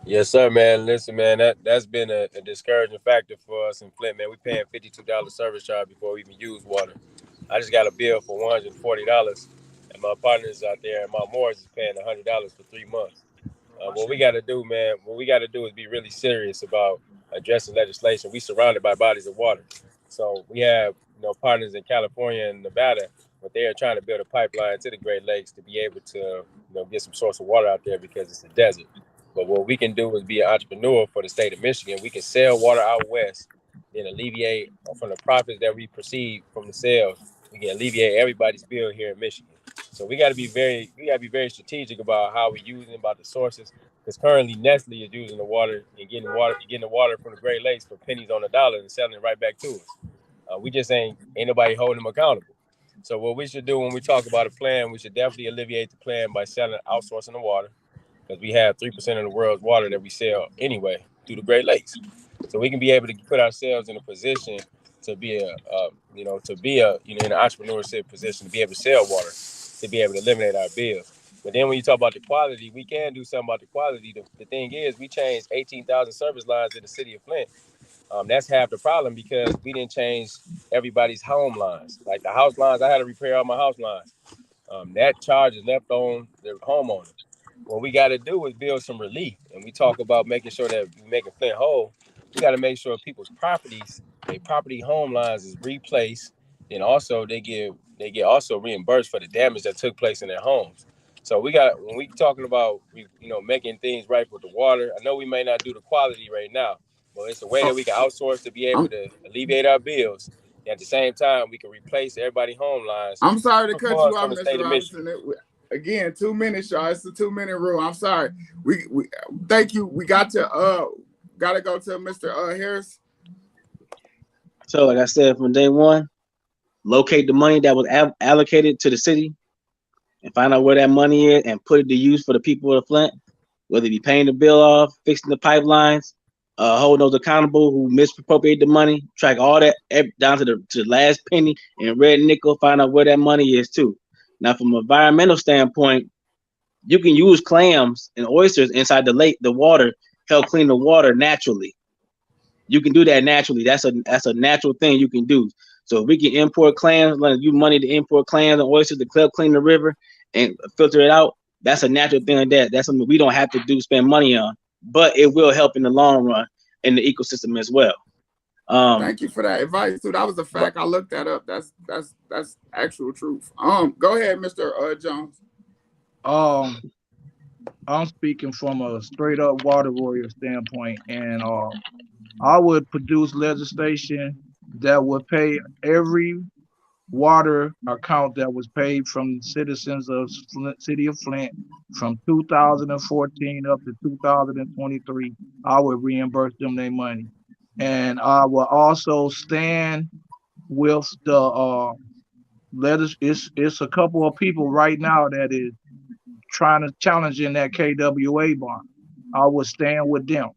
Yes, sir, man. Listen, man, that's been a discouraging factor for us in Flint, man. We paying $52 service charge before we even use water. I just got a bill for $140, and my partners out there and my Morris is paying $100 for 3 months. What we got to do, man, is be really serious about addressing legislation. We surrounded by bodies of water. So we have, partners in California and Nevada, but they are trying to build a pipeline to the Great Lakes to be able to, get some source of water out there because it's a desert. But what we can do is be an entrepreneur for the state of Michigan. We can sell water out west and alleviate from the profits that we receive from the sales. We can alleviate everybody's bill here in Michigan. So we got to be very strategic about how we use it, about the sources. Because currently Nestle is using the water and getting the water from the Great Lakes for pennies on the dollar and selling it right back to us. We just ain't nobody holding them accountable. So what we should do when we talk about a plan, we should definitely alleviate the plan by outsourcing the water, because we have 3% of the world's water that we sell anyway through the Great Lakes. So we can be able to put ourselves in a position to be in an entrepreneurship position to be able to sell water, to be able to eliminate our bills. But then when you talk about the quality, we can do something about the quality. The thing is, we changed 18,000 service lines in the city of Flint. That's half the problem because we didn't change everybody's home lines. Like the house lines, I had to repair all my house lines. That charge is left on the homeowner. what we got to do is build some relief. And we talk about making sure that we make Flint whole. We got to make sure people's properties, their property home lines is replaced. And also they get also reimbursed for the damage that took place in their homes. So when we talking about, making things right with the water, I know we may not do the quality right now, but it's a way that we can outsource to be able to alleviate our bills. And at the same time, we can replace everybody's home lines. I'm sorry to cut you off, Mr. Mr. Robinson. Again, 2 minutes, y'all. It's a 2-minute rule. I'm sorry. We thank you. We gotta go to Mr. Harris. So, like I said, from day one, locate the money that was allocated to the city and find out where that money is and put it to use for the people of Flint, whether it be paying the bill off, fixing the pipelines, holding those accountable who misappropriate the money, track all that down to the last penny and red nickel, find out where that money is too. Now, from an environmental standpoint, you can use clams and oysters inside the lake, the water, help clean the water naturally. You can do that naturally. That's a natural thing you can do. So if we can import clams, like you money to import clams and oysters to help clean the river and filter it out, that's a natural thing like that. That's something we don't have to spend money on, but it will help in the long run in the ecosystem as well. Thank you for that advice, too. That was a fact. I looked that up. That's actual truth. Go ahead, Mr. Jones. I'm speaking from a straight up water warrior standpoint, and I would produce legislation that would pay every water account that was paid from citizens of City of Flint from 2014 up to 2023. I would reimburse them their money. And I will also stand with the it's a couple of people right now that is trying to challenge in that KWA bond. I would stand with them.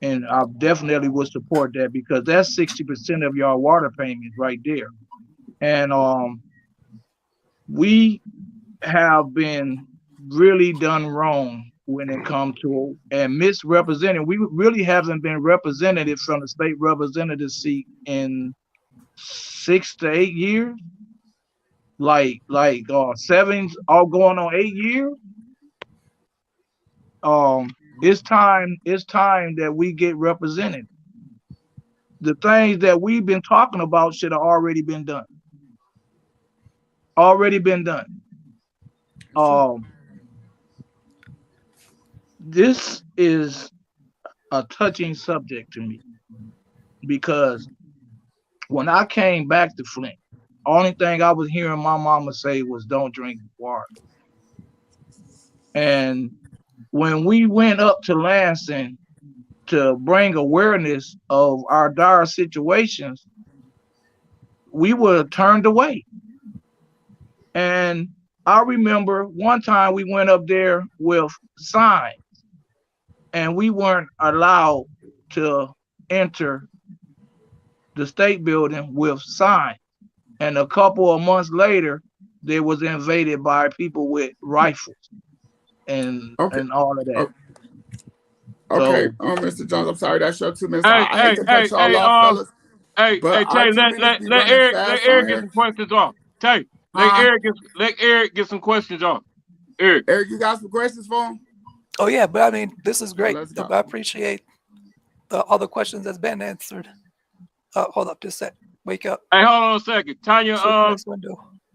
And I definitely would support that because that's 60% of your water payments right there. And we have been really done wrong when it comes to and misrepresented. We really haven't been represented from the state representative seat in 6 to 8 years, like 7, all going on 8 years. It's time that we get represented. The things that we've been talking about should have already been done. This is a touching subject to me because when I came back to Flint, only thing I was hearing my mama say was don't drink water. And when we went up to Lansing to bring awareness of our dire situations, we were turned away. And I remember one time we went up there with signs and we weren't allowed to enter the state building with signs. And a couple of months later, they was invaded by people with rifles and all of that. Okay, Mr. Jones, I'm sorry, that's your 2 minutes. I hate to cut y'all off, fellas. Hey, Tay, let Eric get some questions off. Tay, let Eric get some questions off. Eric, you got some questions for him? Oh yeah, but I mean, this is great. I appreciate all the questions that's been answered. Hold up, just a sec. Wake up. Hey, hold on a second.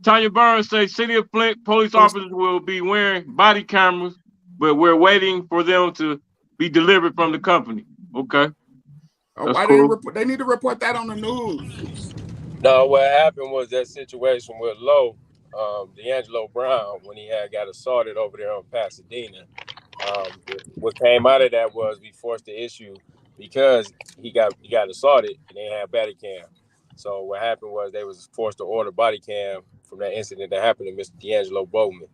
Tanya Burns says City of Flint police officers will be wearing body cameras, but we're waiting for them to be delivered from the company. Okay. Why cool. They need to report that on the news? No, what happened was that situation with Lowe, D'Angelo Brown, when he got assaulted over there on Pasadena. What came out of that was we forced the issue because he got assaulted and they had body cam. So what happened was they was forced to order body cam from that incident that happened to Mr. D'Angelo Bowman.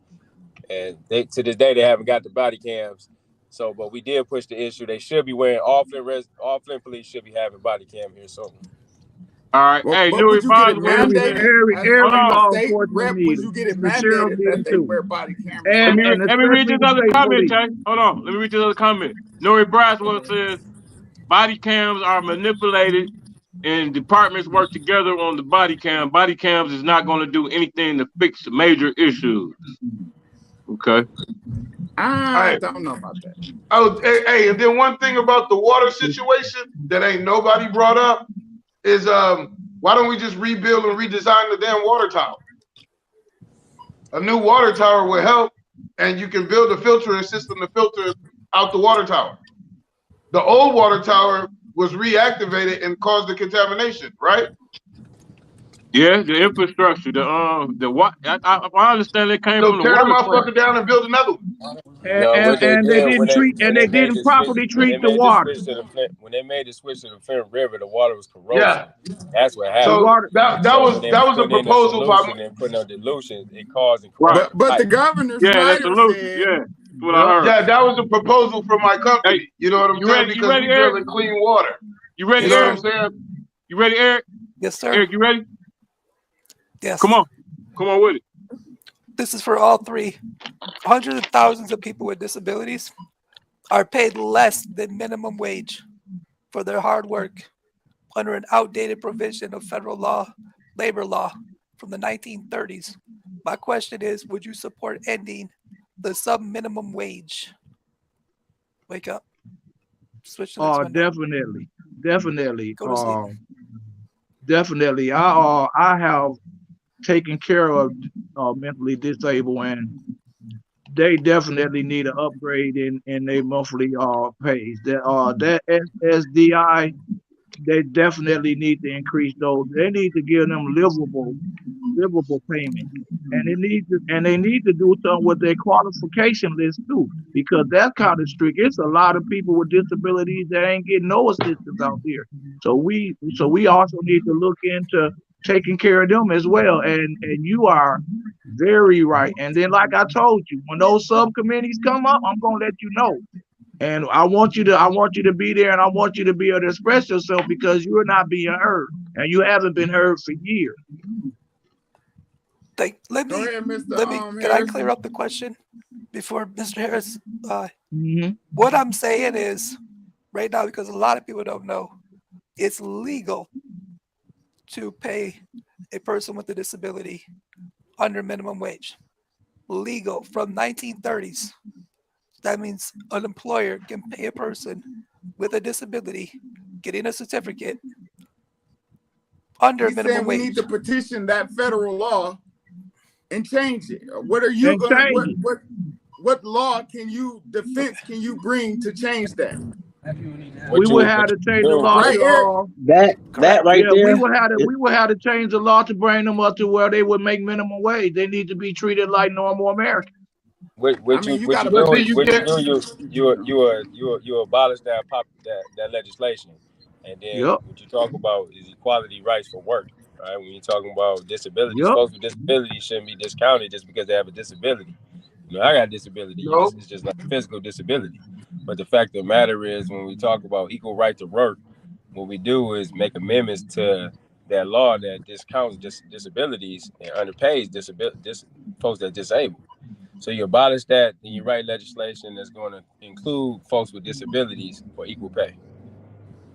And to this day, they haven't got the body cams. So, but we did push the issue. They should be wearing, all Flint police should be having body cam here soon. All right. Hey, would you get it mandated? Would you get it mandated that they wear body cameras? Let me read this other comment, Jay. Hold on. Let me read this other comment. Nori Braswell says, body cams are manipulated and departments work together on the body cam. Body cams is not going to do anything to fix the major issues. Okay. I don't know about that. Oh, hey, and then one thing about the water situation that ain't nobody brought up is why don't we just rebuild and redesign the damn water tower? A new water tower will help, and you can build a filtering system to filter out the water tower. The old water tower was reactivated and caused the contamination, right? Yeah, the infrastructure, the what? I understand it came from the tear the water plant. motherfucker down and build another one. And they didn't treat, and they didn't properly treat the water. When they made the switch to the Flint River, the water was corrosive. Yeah. That's what happened. So that was a proposal by and putting on dilution. It caused corrosion. But the governor that's Snyder solution. said, Yeah, that's what I heard. Yeah, that was a proposal from my company. Hey, you know what I'm saying? Because we're building clean water. You ready, You know Eric? what I'm saying? You ready, Eric? Yes, sir. Eric, you ready? Yes. Come on with it. This is for all three. Hundreds of thousands of people with disabilities are paid less than minimum wage for their hard work under an outdated provision of federal law, labor law from the 1930s. My question is, would you support ending the sub-minimum wage? Wake up. Switch to the next window. Definitely. Go to sleep. Definitely. I have taken care of mentally disabled, and they definitely need an upgrade in their monthly pays. That SSDI, they definitely need to increase those. They need to give them livable payment, and they need to do something with their qualification list too, because that's kind of strict. It's a lot of people with disabilities that ain't getting no assistance out there. So we also need to look into taking care of them as well. And you are very right. And then, like I told you, when those subcommittees come up, I'm gonna let you know. And I want you to be there, and I want you to be able to express yourself, because you're not being heard, and you haven't been heard for years. Can I clear up the question before Mr. Harris? What I'm saying is, right now, because a lot of people don't know, it's legal to pay a person with a disability under minimum wage. Legal from 1930s. That means an employer can pay a person with a disability getting a certificate under minimum wage. We need to petition that federal law and change it. What are you going? What law can you bring to change that? We would have to change the law. That right there. We would have to change the law to bring them up to where they would make minimum wage. They need to be treated like normal Americans. You abolish that legislation, and then what you talk about is equality rights for work, right? When you're talking about disabilities, folks with disabilities shouldn't be discounted just because they have a disability. You know, I got a disability. It's just like a physical disability. But the fact of the matter is, when we talk about equal right to work, what we do is make amendments to that law that discounts disabilities and underpays folks that are disabled. So you abolish that, and you write legislation that's going to include folks with disabilities for equal pay.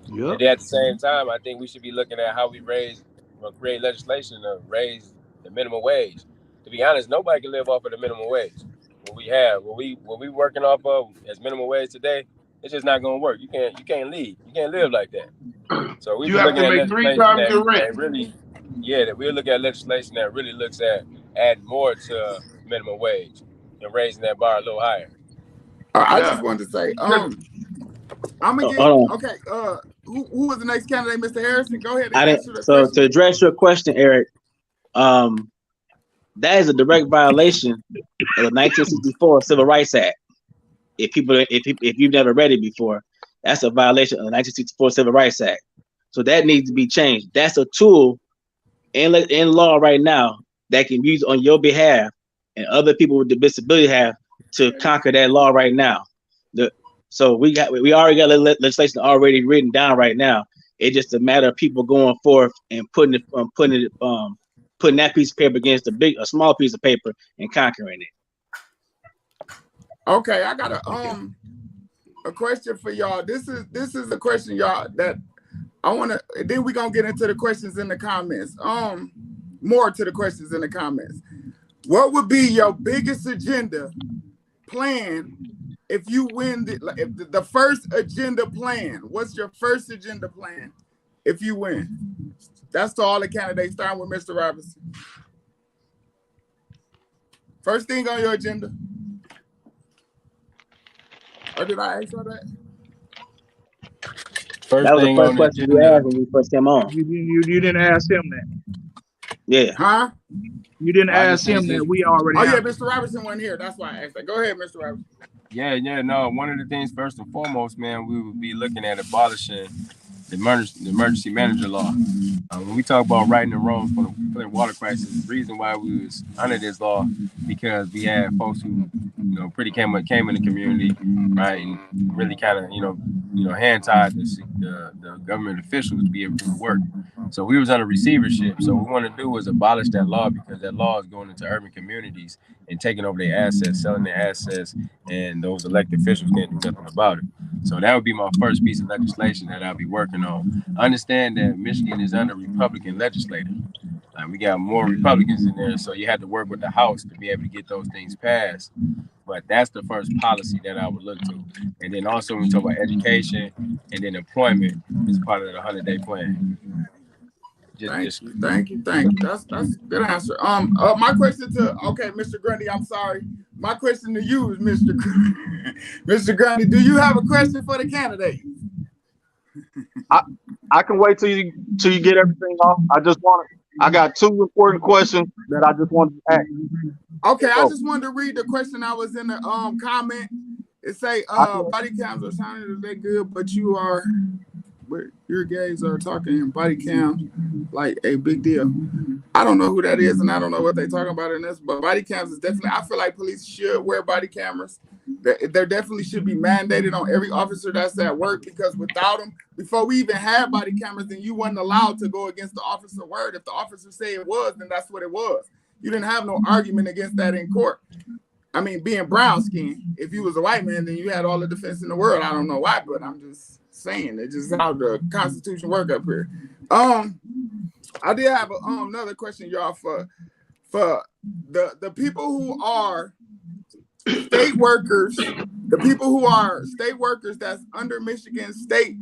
And then at the same time, I think we should be looking at how we create legislation to raise the minimum wage. To be honest, nobody can live off of the minimum wage. What we working off of as minimum wage today, it's just not going to work. You can't live like that. So we have to make 3 times your rent. That we'll look at legislation that really looks at adding more to minimum wage and raising that bar a little higher. I just wanted to say, I'm gonna get who was the next candidate, Mr. Harrison? Go ahead. To address your question, Eric, that is a direct violation of the 1964 Civil Rights Act. If you've never read it before, that's a violation of the 1964 Civil Rights Act. So that needs to be changed. That's a tool in law right now that can be used on your behalf and other people with disability have to conquer that law right now. So we already got legislation already written down right now. It's just a matter of people going forth and putting that piece of paper against a small piece of paper and conquering it. Okay, I got a question for y'all. This is a question, y'all, that I want to. Then we're gonna get into the questions in the comments. More to the questions in the comments. What would be your biggest agenda plan if you win the first agenda plan? What's your first agenda plan if you win? That's to all the candidates, starting with Mr. Robinson. First thing on your agenda. Or did I ask you that? That was the first question you asked when we first came on. You didn't ask him that. Yeah. Huh? You didn't ask him that. We already. Oh yeah, Mr. Robinson wasn't here. That's why I asked that. Go ahead, Mr. Robinson. Yeah, no. One of the things, first and foremost, man, we would be looking at abolishing the emergency manager law. When we talk about righting the wrongs for the water crisis, the reason why we was under this law because we had folks who, pretty came in the community, right, and really kind of, hand tied the government officials to be able to work. So we was under receivership. So what we want to do is abolish that law because that law is going into urban communities and taking over their assets, selling their assets, and those elected officials can't do nothing about it. So that would be my first piece of legislation that I'll be working on. Understand that Michigan is under Republican legislature. We got more Republicans in there, so you had to work with the House to be able to get those things passed. But that's the first policy that I would look to. And then also when we talk about education and then employment is part of the 100-day plan. Thank you. That's a good answer. My question to Mr. Grundy, I'm sorry. My question to you is Mr. Grundy, do you have a question for the candidate? I can wait till you get everything off. I got two important questions that I just wanted to ask. Okay, I just wanted to read the question I was in the comment. It say body cams are sounding that good, but your gays are talking in body cams like a big deal. I don't know who that is, and I don't know what they're talking about in this, but body cams is definitely, I feel like police should wear body cameras. There definitely should be mandated on every officer that's at work, because without them, before we even had body cameras, then you wasn't allowed to go against the officer word. If the officer said it was, then that's what it was. You didn't have no argument against that in court. I mean, being brown skinned, if you was a white man, then you had all the defense in the world. I don't know why, but I'm just saying it's just how the Constitution work up here. I did have another question, y'all, for the people who are state workers, that's under Michigan State.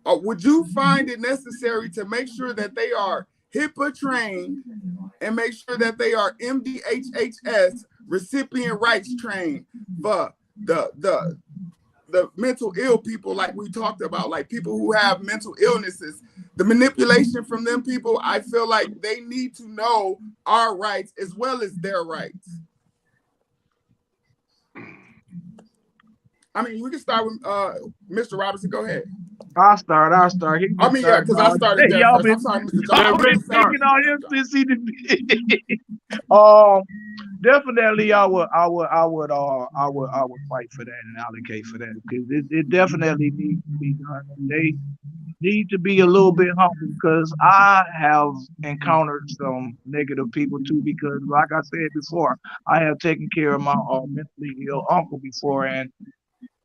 Would you find it necessary to make sure that they are HIPAA trained and make sure that they are MDHHS recipient rights trained for the mental ill people, like we talked about, like people who have mental illnesses? The manipulation from them people, I feel like they need to know our rights as well as their rights. I mean, we can start with Mr. Robinson. Go ahead. I'll start. I mean, yeah, because I started there y'all first. I'm sorry, Mr. Johnson. Definitely, I would fight for that and allocate for that, because it definitely needs to be done. They need to be a little bit humble, because I have encountered some negative people too. Because, like I said before, I have taken care of my mentally ill uncle before, and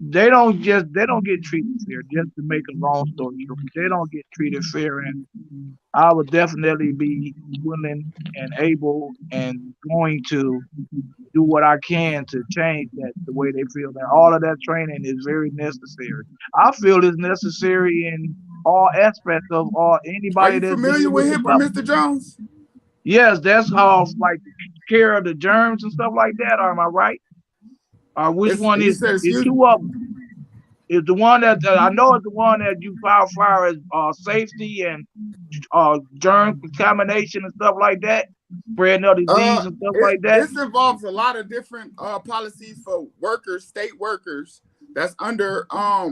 they don't get treated fair. Just to make a long story short, they don't get treated fair, and I would definitely be willing and able and going to do what I can to change that, the way they feel. That all of that training is very necessary. I feel it's necessary in all aspects of anybody. Are you familiar with HIPAA, Mr. Jones? Yes, that's how, like, care of the germs and stuff like that. Am I right? Which one is two of them? Is the one that I know is the one that you file fire as safety and germ contamination and stuff like that, spreading of disease and stuff like that. This involves a lot of different policies for workers, state workers, that's under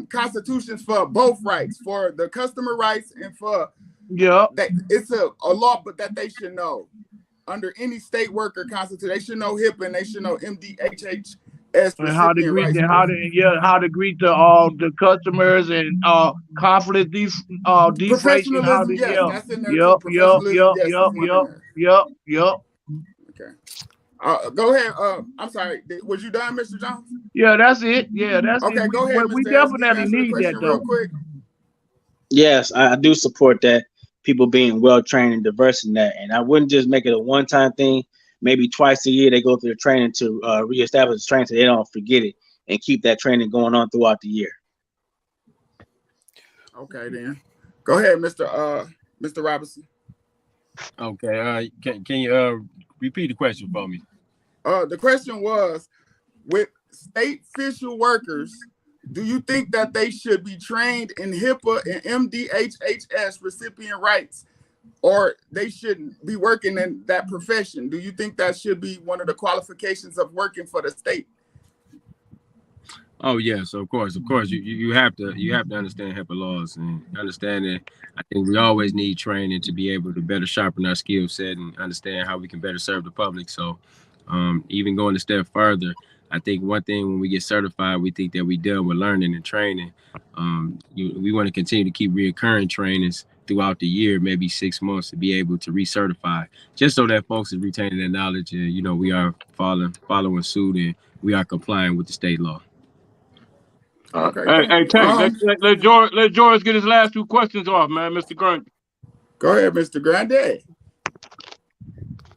constitutions for both rights, for the customer rights and for it's a law, but that they should know under any state worker constitution. They should know HIPAA and they should know MDHHS. And how to greet the customers and conflict deflation. Professionalism, that's in there. Yep. Okay. Go ahead. I'm sorry. Was you done, Mr. Jones? Yeah, that's it. Yeah, that's okay. It. Go ahead. We definitely need that, though. Real quick. Yes, I do support that. People being well trained and diverse in that, and I wouldn't just make it a one-time thing. maybe twice a year they go through the training to reestablish the training so they don't forget it and keep that training going on throughout the year. Okay, then. Go ahead, Mr. Robinson. Okay. Can you repeat the question for me? The question was, with state official workers, do you think that they should be trained in HIPAA and MDHHS recipient rights, or they shouldn't be working in that profession? Do you think that should be one of the qualifications of working for the state? Oh yes, of course. You have to understand HIPAA laws and understand that. I think we always need training to be able to better sharpen our skill set and understand how we can better serve the public. So, even going a step further, I think one thing when we get certified, we think that we done with learning and training. We want to continue to keep reoccurring trainings throughout the year, maybe 6 months, to be able to recertify, just so that folks is retaining their knowledge and we are following suit and we are complying with the state law. Okay. Hey, Tank, let George get his last 2 questions off, man, Mr. Grant. Go ahead, Mr. Grande.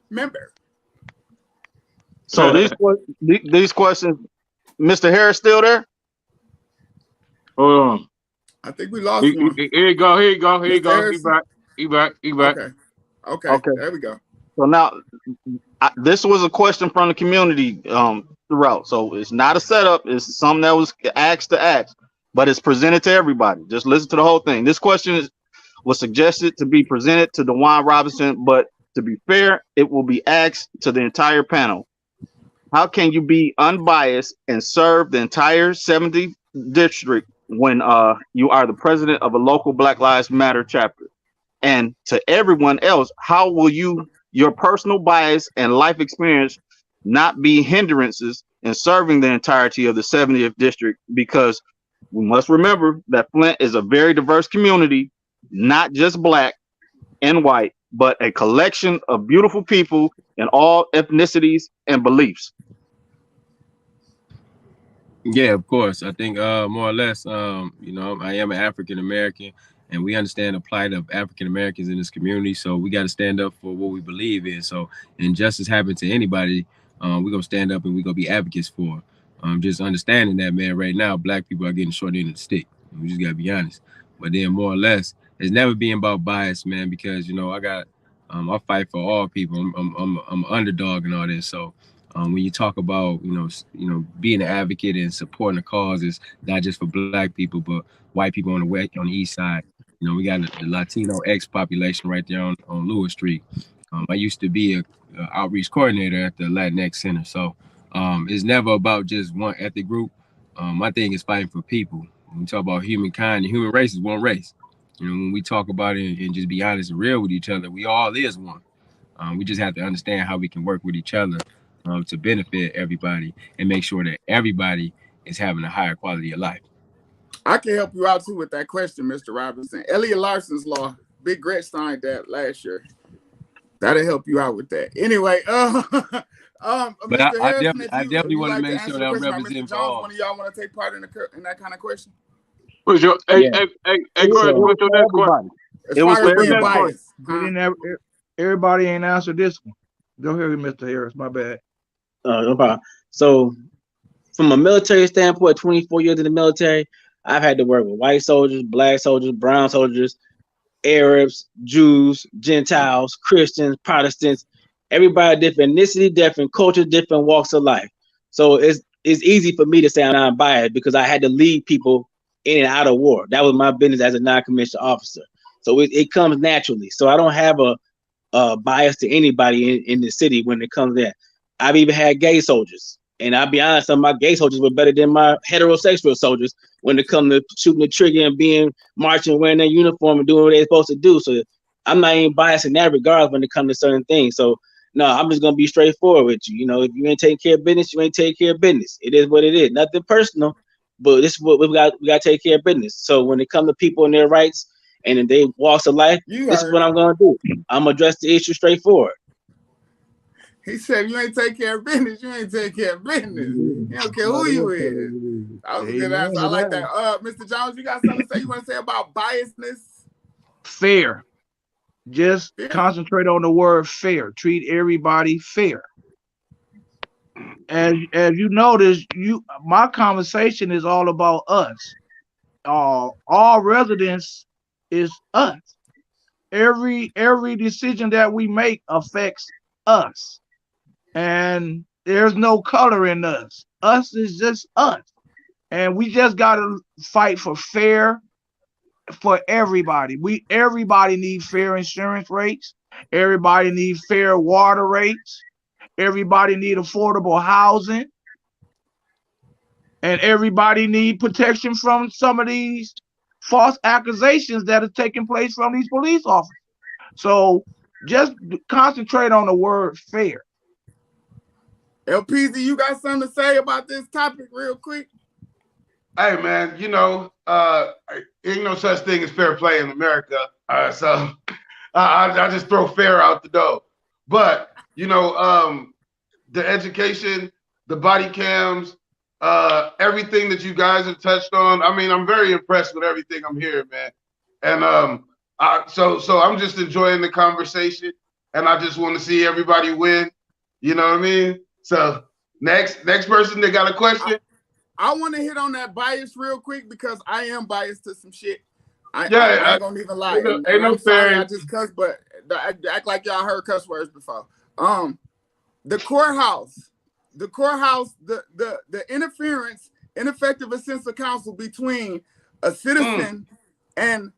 Member. So these questions, Mr. Harris still there? Hold on. I think we lost one. Here you go. He Harrison? back. He back. Okay. There we go. So now, this was a question from the community throughout. So it's not a setup. It's something that was asked to ask, but it's presented to everybody. Just listen to the whole thing. This question was suggested to be presented to DeWaun Robinson, but to be fair, it will be asked to the entire panel. How can you be unbiased and serve the entire 70th district when you are the president of a local Black Lives Matter chapter? And to everyone else, how will your personal bias and life experience not be hindrances in serving the entirety of the 70th district? Because we must remember that Flint is a very diverse community, not just Black and white, but a collection of beautiful people in all ethnicities and beliefs. Yeah, of course. I think more or less, I am an African American, and we understand the plight of African Americans in this community. So we got to stand up for what we believe in. So injustice happen to anybody, we're gonna stand up and we're gonna be advocates for. Just understanding that, man, right now, Black people are getting short end of the stick. We just gotta be honest. But then more or less, it's never being about bias, man, because I fight for all people. I'm an underdog and all this. So when you talk about being an advocate and supporting the causes, not just for Black people but white people on the east side. We got the Latino X population right there on Lewis Street. I used to be a outreach coordinator at the Latinx Center. So it's never about just one ethnic group. My thing is fighting for people. When we talk about humankind, the human race is one race. When we talk about it and just be honest and real with each other, we all is one. We just have to understand how we can work with each other to benefit everybody and make sure that everybody is having a higher quality of life. I can help you out too with that question, Mr. Robinson. Elliot Larson's law, Big Gret signed that last year. That'll help you out with that. Anyway, but I definitely want to make sure that I'm representing all. One of y'all want to take part in that kind of question? What's your hey, Greg, what's your next question? It was for being biased. Everybody ain't answered this one. Go ahead, Mr. Harris. My bad. No problem. So, from a military standpoint, 24 years in the military, I've had to work with white soldiers, Black soldiers, brown soldiers, Arabs, Jews, Gentiles, Christians, Protestants, everybody different ethnicity, different culture, different walks of life. So it's easy for me to say I'm not biased because I had to lead people in and out of war. That was my business as a non-commissioned officer. So it comes naturally. So I don't have a bias to anybody in the city when it comes to that. I've even had gay soldiers. And I'll be honest, some of my gay soldiers were better than my heterosexual soldiers when it comes to shooting the trigger and being marching, wearing their uniform and doing what they're supposed to do. So I'm not even biased in that regard when it comes to certain things. So no, I'm just gonna be straightforward with you. If you ain't taking care of business, you ain't taking care of business. It is what it is. Nothing personal, but this is what we got to take care of business. So when it comes to people and their rights and in their walks of life, this is what I'm gonna do. I'm gonna address the issue straightforward. He said, "You ain't take care of business. You ain't take care of business. You don't care who you is." That was a good answer. I like that. Mr. Jones, you got something to say? You want to say about biasness? Fair. Just concentrate on the word fair. Treat everybody fair. as you notice, my conversation is all about us. All residents is us. Every decision that we make affects us, and there's no color in us. Us is just us, and we just gotta fight for fair for everybody. Everybody needs fair insurance rates. Everybody needs fair water rates. Everybody need affordable housing, and everybody need protection from some of these false accusations that are taking place from these police officers. So just concentrate on the word fair. LPZ, you got something to say about this topic real quick? Hey man, ain't no such thing as fair play in America. So I just throw fair out the door. But the education, the body cams, everything that you guys have touched on. I mean, I'm very impressed with everything I'm hearing, man. And so I'm just enjoying the conversation, and I just want to see everybody win. You know what I mean? So next person that got a question. I want to hit on that bias real quick because I am biased to some shit. I ain't gonna even lie. Ain't no fair. I just cuss, but act like y'all heard cuss words before. The courthouse, the interference, ineffective assistance of counsel between a citizen and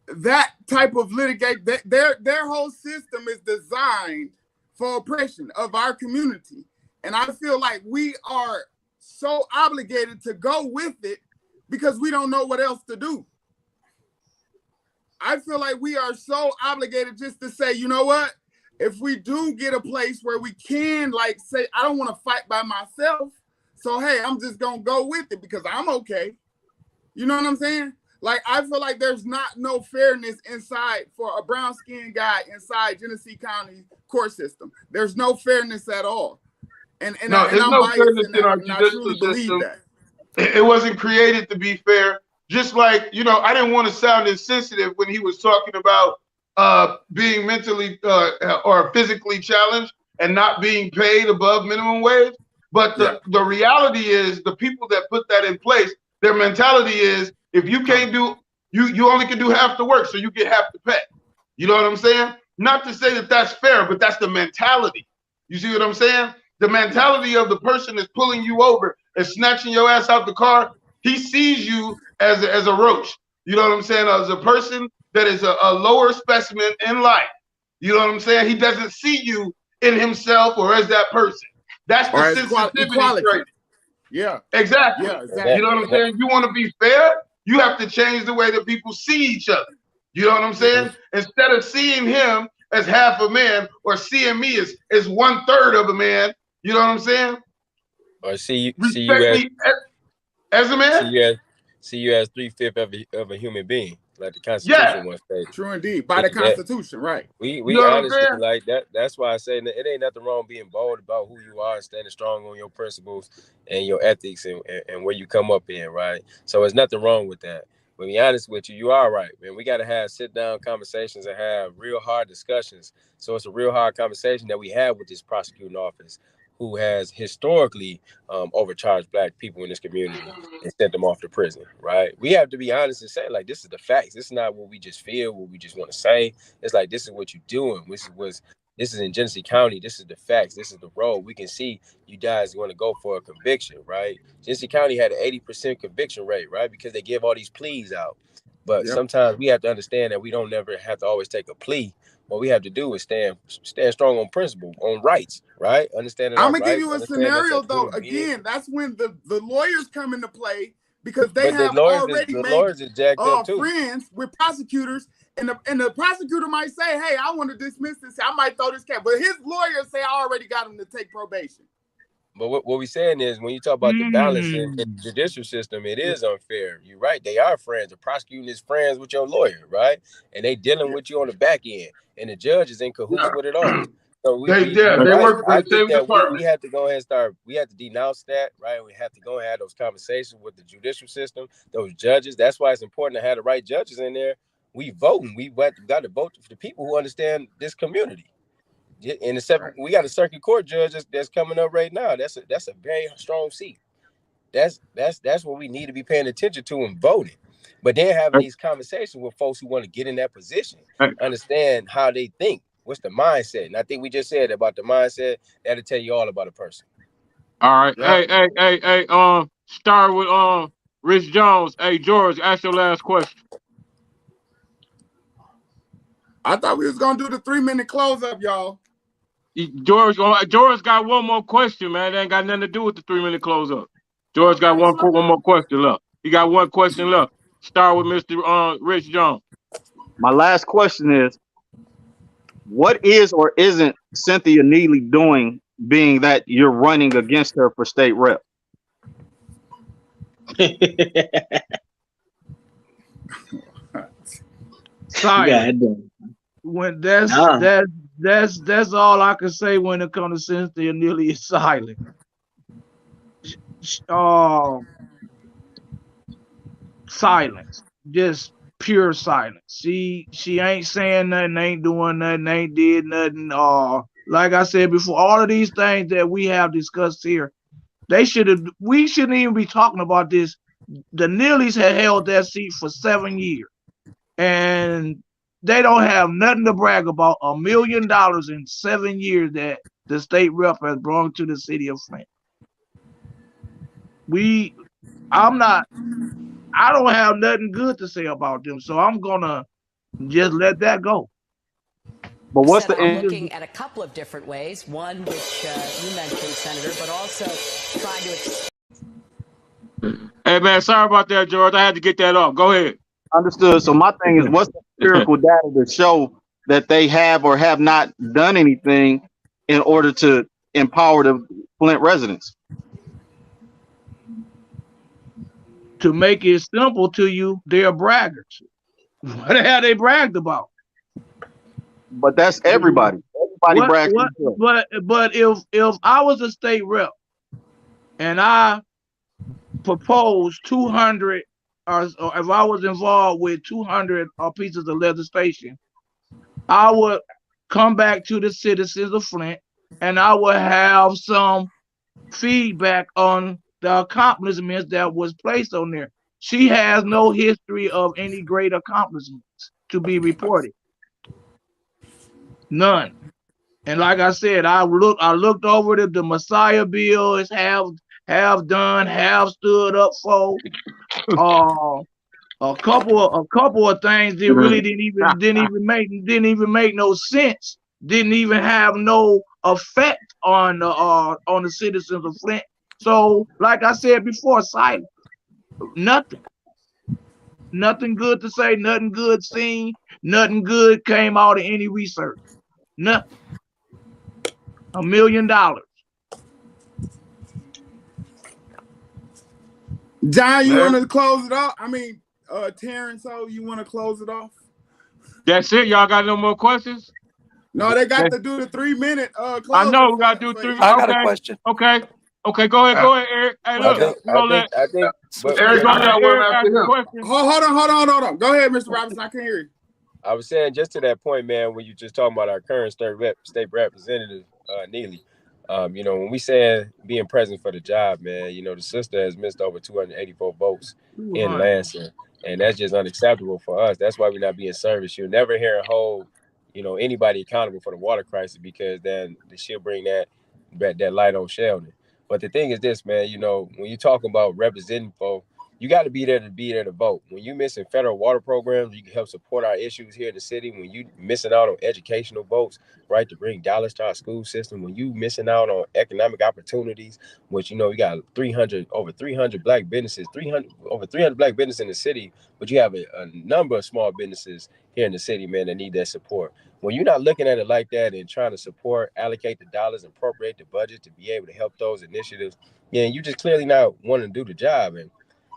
that type of litigate. Their whole system is designed for oppression of our community, and I feel like we are so obligated to go with it because we don't know what else to do. I feel like we are so obligated just to say, you know what? If we do get a place where we can say, I don't want to fight by myself. So, hey, I'm just going to go with it because I'm okay. You know what I'm saying? I feel like there's no fairness inside for a brown-skinned guy inside Genesee County court system. There's no fairness at all. And I'm biased in that, and I truly believe that. It wasn't created to be fair. Just like, I didn't want to sound insensitive when he was talking about being mentally or physically challenged and not being paid above minimum wage. But the reality is the people that put that in place, their mentality is if you can't do, you only can do half the work, so you get half the pay. You know what I'm saying? Not to say that that's fair, but that's the mentality. You see what I'm saying? The mentality of the person that's pulling you over and snatching your ass out the car, he sees you as a roach. You know what I'm saying? As a person that is a lower specimen in life. You know what I'm saying? He doesn't see you in himself or as that person. That's the sensitivity trait. Yeah. Exactly. Yeah, exactly. You know what I'm saying? You want to be fair, you have to change the way that people see each other. You know what I'm saying? Instead of seeing him as half a man or seeing me as 1/3 of a man, you know what I'm saying? Or see you as a man? See you as 3/5 of a human being, like the Constitution once stated. True indeed. By the Constitution, right. We You know honestly like that. That's why I say that it ain't nothing wrong being bold about who you are and standing strong on your principles and your ethics and where you come up in, right? So there's nothing wrong with that. But to be honest with you, you are right, man. We got to have sit-down conversations and have real hard discussions. So it's a real hard conversation that we have with this prosecuting office, who has historically overcharged Black people in this community and sent them off to prison, right? We have to be honest and say, this is the facts. This is not what we just feel, what we just want to say. It's this is what you're doing. This is in Genesee County. This is the facts. This is the road. We can see you guys want to go for a conviction, right? Genesee County had an 80% conviction rate, right? Because they give all these pleas out. But sometimes we have to understand that we don't never have to always take a plea. What we have to do is stand strong on principle, on rights, right? Understanding. I'm gonna give you a scenario though. Again, that's when the lawyers come into play because they have already made friends with prosecutors, and the prosecutor might say, "Hey, I want to dismiss this. I might throw this cat," but his lawyers say, "I already got him to take probation." But what we're saying is, when you talk about the balance in the judicial system, it is unfair. You're right. They are friends. The prosecuting is friends with your lawyer, right? And they dealing with you on the back end. And the judge is in cahoots with it all. So they work for the same department. We have to go ahead and we have to denounce that, right? We have to go and have those conversations with the judicial system, those judges. That's why it's important to have the right judges in there. We voting. We got to vote for the people who understand this community. In the separate, we got a circuit court judge that's coming up right now. That's a very strong seat. That's what we need to be paying attention to and voting. But then having these conversations with folks who want to get in that position, understand how they think, what's the mindset. And I think we just said about the mindset, that'll tell you all about a person. All right. Yeah. Hey, start with Rich Jones. Hey, George, ask your last question. I thought we was gonna do the 3-minute close up, y'all. George got one more question, man. That ain't got nothing to do with the 3-minute close up. George got one more question left. He got one question left. Start with Mr. Rich Jones. My last question is, what is or isn't Cynthia Neely doing, being that you're running against her for state rep? Sorry. When that's all I can say when it comes to Cynthia Neely is silent. Silence, just pure silence. She ain't saying nothing, ain't doing nothing, ain't did nothing. Like I said before, all of these things that we have discussed here, we shouldn't even be talking about this. The Neelys had held that seat for 7 years, and they don't have nothing to brag about. $1 million in 7 years that the state rep has brought to the city of Flint. I don't have nothing good to say about them, so I'm gonna just let that go. But what's the end? Looking at a couple of different ways. One, which you mentioned, Senator, but also trying to. Hey man, sorry about that, George. I had to get that off. Go ahead. Understood. So my thing is, what's the empirical data to show that they have or have not done anything in order to empower the Flint residents? To make it simple to you, they're braggarts. What the hell they bragged about? But that's everybody. Everybody brags. But if I was a state rep and I proposed 200, or if I was involved with 200 pieces of legislation, I would come back to the citizens of Flint and I would have some feedback on the accomplishments that was placed on there. She has no history of any great accomplishments to be reported. None. And like I said, I looked over the Messiah bill is have done, have stood up for. A couple of things that really didn't even make no sense. Didn't even have no effect on the citizens of Flint. So, like I said before, silent. Nothing good to say, nothing good seen, nothing good came out of any research. Nothing. $1 million. John, you want to close it off? I mean, Terrence, you want to close it off? That's it. Y'all got no more questions? No, they got to do the 3-minute close. I know we got to do 3 minutes. I got a question. Okay, go ahead, Eric. Hey, look, I think Eric gonna let Eric ask a question. Hold on. Go ahead, Mr. Robinson. I can hear you. I was saying just to that point, man, when you just talking about our current state representative, Neely, when we say being present for the job, man, the sister has missed over 284 votes in Lansing, and that's just unacceptable for us. That's why we're not being serviced. You'll never hear a hold, anybody accountable for the water crisis, because then she'll bring that light on Sheldon. But the thing is this, man, when you talk about representing folk, you got to be there to vote. When you missing federal water programs, you can help support our issues here in the city. When you missing out on educational votes, right, to bring dollars to our school system. When you missing out on economic opportunities, which, we got over 300 black businesses, over 300 black businesses in the city, but you have a number of small businesses here in the city, man, that need that support. When you're not looking at it like that and trying to support, allocate the dollars, and appropriate the budget to be able to help those initiatives, you just clearly not wanting to do the job.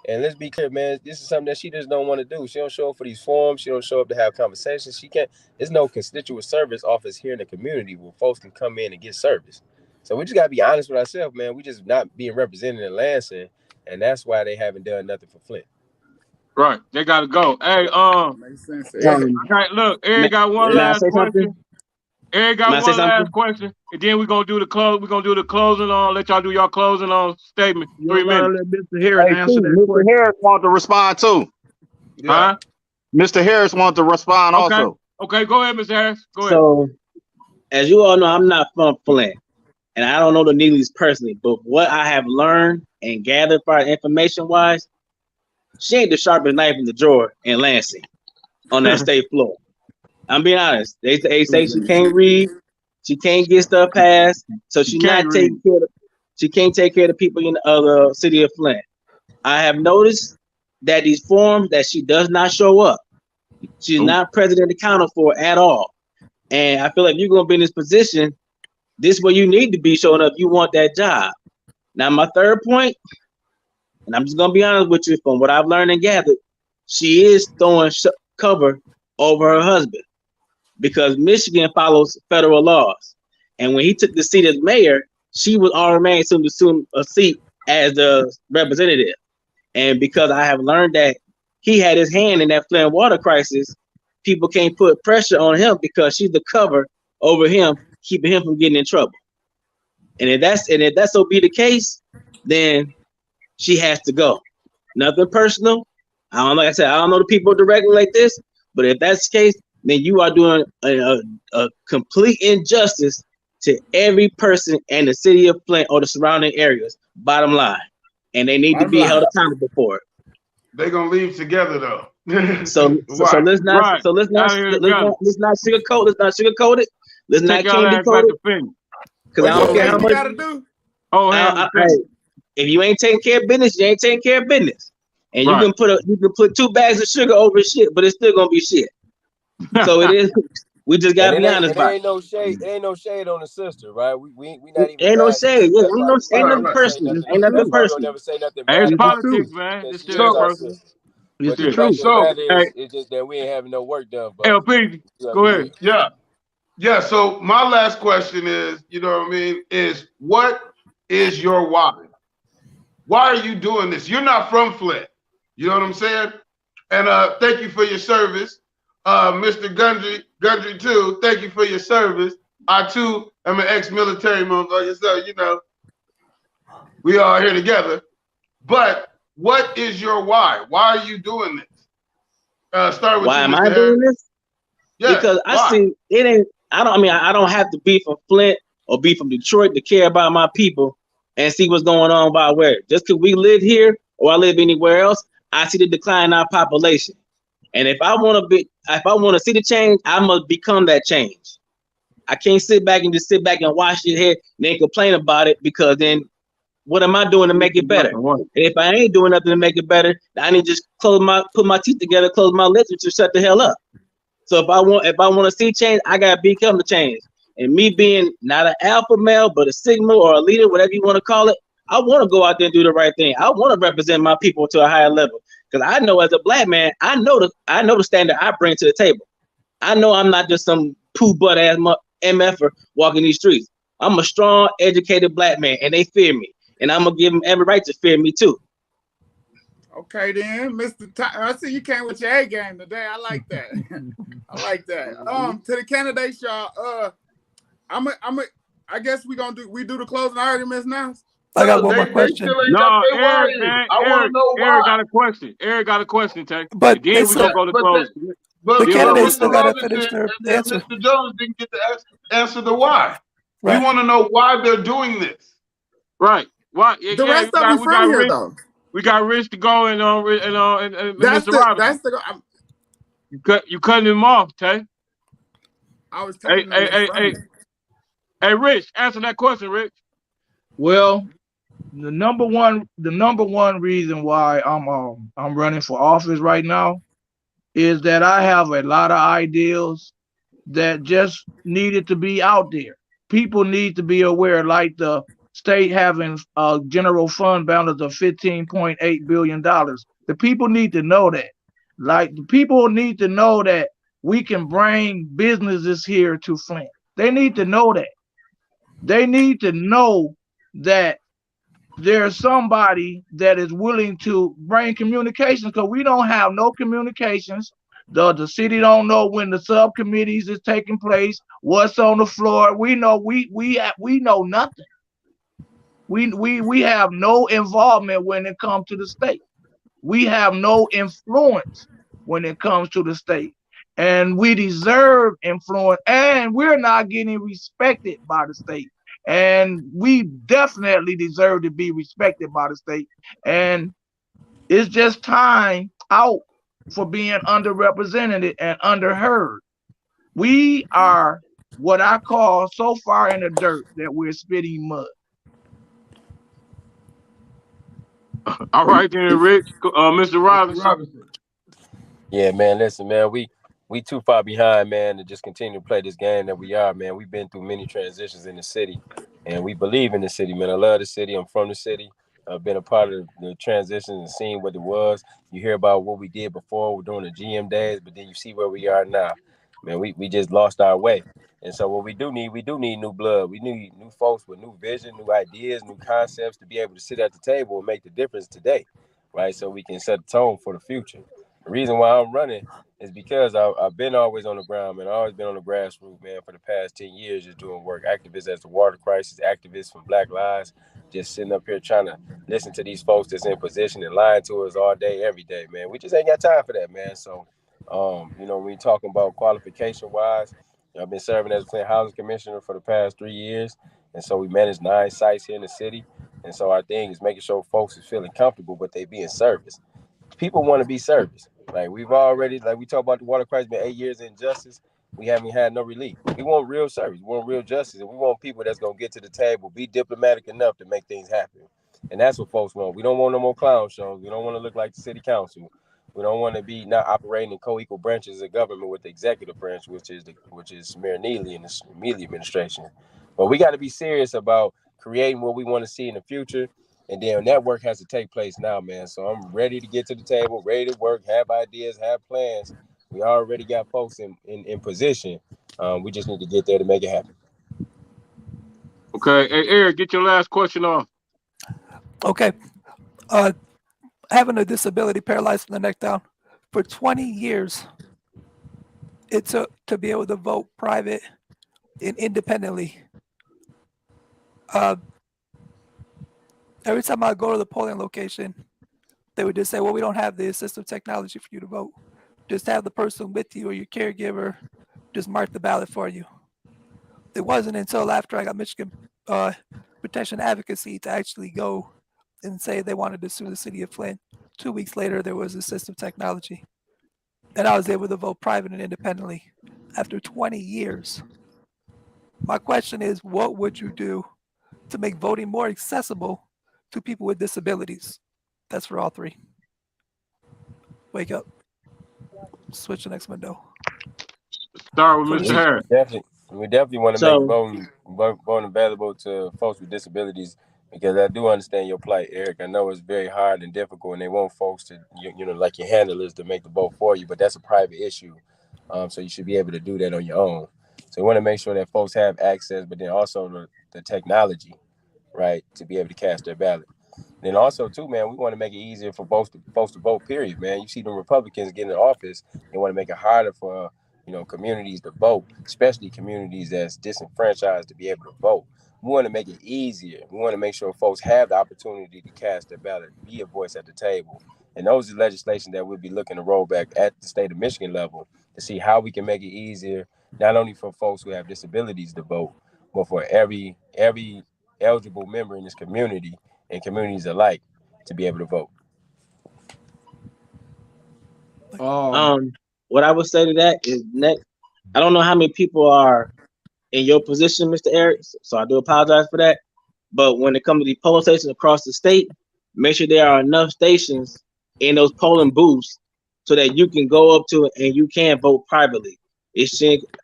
And let's be clear, man, this is something that she just don't want to do. She don't show up for these forums. She don't show up to have conversations. There's no constituent service office here in the community where folks can come in and get service. So we just got to be honest with ourselves, man. We just not being represented in Lansing, and that's why they haven't done nothing for Flint. Right, they got to go. Hey, makes sense. Right, look, Eric got one last question. Eric got one last question, and then we're gonna do the close. We're gonna do the closing on. Let y'all do y'all closing on statement. 3 minutes. Let Mr. Harris answer that Mr. question. Harris wanted to respond too. Huh? Mr. Harris wanted to respond also. Okay, go ahead, Mr. Harris. Go ahead. So, as you all know, I'm not from Flint, and I don't know the Neelys personally, but what I have learned and gathered for information-wise, she ain't the sharpest knife in the drawer in Lansing on that state floor. I'm being honest. They say she can't read, she can't get stuff passed, so she not taking care of. She can't take care of the people in the city of Flint. I have noticed that these forums that she does not show up. She's not president accounted for at all. And I feel like you're gonna be in this position, this is where you need to be showing up. You want that job. Now, my third point, and I'm just gonna be honest with you, from what I've learned and gathered, she is throwing cover over her husband because Michigan follows federal laws. And when he took the seat as mayor, she was already to assume a seat as the representative. And because I have learned that he had his hand in that Flint water crisis, people can't put pressure on him because she's the cover over him, keeping him from getting in trouble. And if that's so be the case, then she has to go. Nothing personal. I don't know. Like I said, I don't know the people directly like this, but if that's the case, then you are doing a complete injustice to every person in the city of Flint or the surrounding areas. Bottom line, and they need to be held accountable for it. They're gonna leave together though. So let's not sugarcoat. Let's not sugarcoat it. Let's not candy coat it. Because I don't care how much you gotta do. If you ain't taking care of business, you ain't taking care of business. And you can put 2 bags of sugar over shit, but it's still gonna be shit. So it is. We just gotta be honest about it. Ain't no shade. It ain't no shade on the sister, right? We not even. Ain't no shade. Yeah, ain't nothing personal. Ain't nothing personal. Never say nothing bad. It's politics, man. It's still personal. It's the truth. So it's just that we ain't having no work done. But LP, go ahead. Yeah. So my last question is, you know what I mean, is what is your why? Why are you doing this? You're not from Flint. You know what I'm saying? And thank you for your service. Mr. Gundry too, thank you for your service. I too am an ex-military motherfucker, so you know, we all here together. But what is your why? Why are you doing this? Start with why you, am Mr. I doing this? Yeah, because I see it ain't. I don't have to be from Flint or be from Detroit to care about my people and see what's going on by where. Just because we live here or I live anywhere else, I see the decline in our population. And if I want to see the change, I must become that change. I can't sit back and watch it here and then complain about it, because then what am I doing to make it better? And if I ain't doing nothing to make it better, I need to just put my teeth together, close my lips, and just shut the hell up. So if I want to see change, I gotta become the change. And me being not an alpha male, but a sigma or a leader, whatever you want to call it, I want to go out there and do the right thing. I want to represent my people to a higher level, because I know as a black man, I know the standard I bring to the table. I know I'm not just some poo butt ass MFer walking these streets. I'm a strong, educated black man, and they fear me, and I'm gonna give them every right to fear me too. Okay then, Mr. I see you came with your A game today. I like that. I like that. To the candidates, y'all. I guess we do the closing arguments now. I got one more question. No, Eric, man. Eric got a question. Eric got a question, Tay. But then we're gonna go to close. The candidates still gotta finish their answer. Mr. Jones didn't get to answer the why. Right. We want to know why they're doing this. Right. Why? The rest of them from here, though. We got Rich to go and that's Mr. That's the. You cutting him off, Tay. I was telling Hey, Rich, answer that question, Rich. Well, the number one reason why I'm running for office right now is that I have a lot of ideas that just needed to be out there. People need to be aware, like the state having a general fund balance of $15.8 billion. The people need to know that. Like, the people need to know that we can bring businesses here to Flint. They need to know that. They need to know that there's somebody that is willing to bring communications, because we don't have no communications. The city don't know when the subcommittees is taking place, what's on the floor. We know we know nothing. We have no involvement when it comes to the state. We have no influence when it comes to the state. And we deserve influence, and we're not getting respected by the state. And we definitely deserve to be respected by the state. And it's just time out for being underrepresented and underheard. We are what I call so far in the dirt that we're spitting mud. All right then, Rick. Mr. Robinson. Yeah, man. Listen, man. We too far behind, man, to just continue to play this game that we are, man. We've been through many transitions in the city, and we believe in the city, man. I love the city. I'm from the city. I've been a part of the transition and seeing what it was. You hear about what we did before. We're doing the GM days, but then you see where we are now. Man, we just lost our way. And so what we do need new blood. We need new folks with new vision, new ideas, new concepts to be able to sit at the table and make the difference today, right? So we can set the tone for the future. The reason why I'm running is because I've been always on the ground, man. I've always been on the grassroots, man, for the past 10 years, just doing work. Activists as the water crisis, activists from Black Lives, just sitting up here trying to listen to these folks that's in position and lying to us all day, every day, man. We just ain't got time for that, man. So, when you're talking about qualification-wise, I've been serving as a Flint Housing Commissioner for the past 3 years, and so we manage 9 sites here in the city. And so our thing is making sure folks is feeling comfortable, but they be in service. People want to be serviced. Like we talk about the water crisis, been 8 years in justice. We haven't had no relief. We want real service. We want real justice. And we want people that's going to get to the table, be diplomatic enough to make things happen. And that's what folks want. We don't want no more clown shows. We don't want to look like the city council. We don't want to be not operating in co-equal branches of government with the executive branch, which is Mayor Neely and the Mealy administration. But we got to be serious about creating what we want to see in the future. And then that work has to take place now, man. So I'm ready to get to the table, ready to work, have ideas, have plans. We already got folks in position. We just need to get there to make it happen. Okay. Hey, Eric, get your last question off. Okay. Having a disability, paralyzed from the neck down, for 20 years, it took to be able to vote private and independently. Every time I go to the polling location, they would just say, well, we don't have the assistive technology for you to vote. Just have the person with you or your caregiver just mark the ballot for you. It wasn't until after I got Michigan Protection Advocacy to actually go and say they wanted to sue the city of Flint. 2 weeks later, there was assistive technology. And I was able to vote private and independently after 20 years. My question is, what would you do to make voting more accessible to people with disabilities? That's for all three. Wake up. Switch the next window. Start with Mr. Harris. We definitely want to make voting available to folks with disabilities, because I do understand your plight, Eric. I know it's very hard and difficult, and they want folks to, like your handlers, to make the vote for you, but that's a private issue. So you should be able to do that on your own. So we want to make sure that folks have access, but then also the technology, right, to be able to cast their ballot. Then also, too, man, we want to make it easier for folks to vote, period, man. You see the Republicans get in office, they want to make it harder for, communities to vote, especially communities that's disenfranchised to be able to vote. We want to make it easier. We want to make sure folks have the opportunity to cast their ballot, be a voice at the table. And those are legislation that we'll be looking to roll back at the state of Michigan level to see how we can make it easier, not only for folks who have disabilities to vote, but for every eligible member in this community and communities alike to be able to vote. What I would say to that is, next, I don't know how many people are in your position, Mr. Eric, so I do apologize for that. But when it comes to the polling stations across the state, make sure there are enough stations in those polling booths so that you can go up to it and you can vote privately.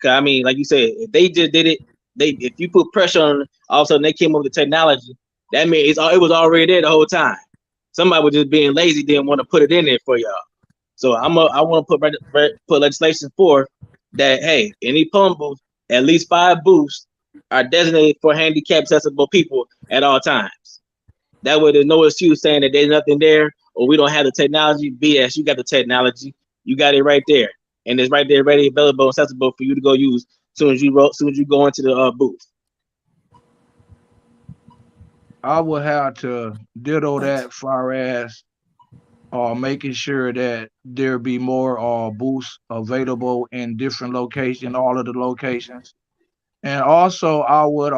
I mean, like you said, if they just did it, if you put pressure on, all of a sudden they came up with the technology, that means it was already there the whole time. Somebody was just being lazy, didn't want to put it in there for y'all. So I want to put legislation forth that, hey, any polling booth, at least 5 booths are designated for handicapped accessible people at all times. That way there's no excuse saying that there's nothing there or we don't have the technology. BS, you got the technology. You got it right there. and it's right there, ready, available, accessible for you to go use soon as you go into the booth. I would have to ditto that far as making sure that there be more booths available in different locations, all of the locations. And also I would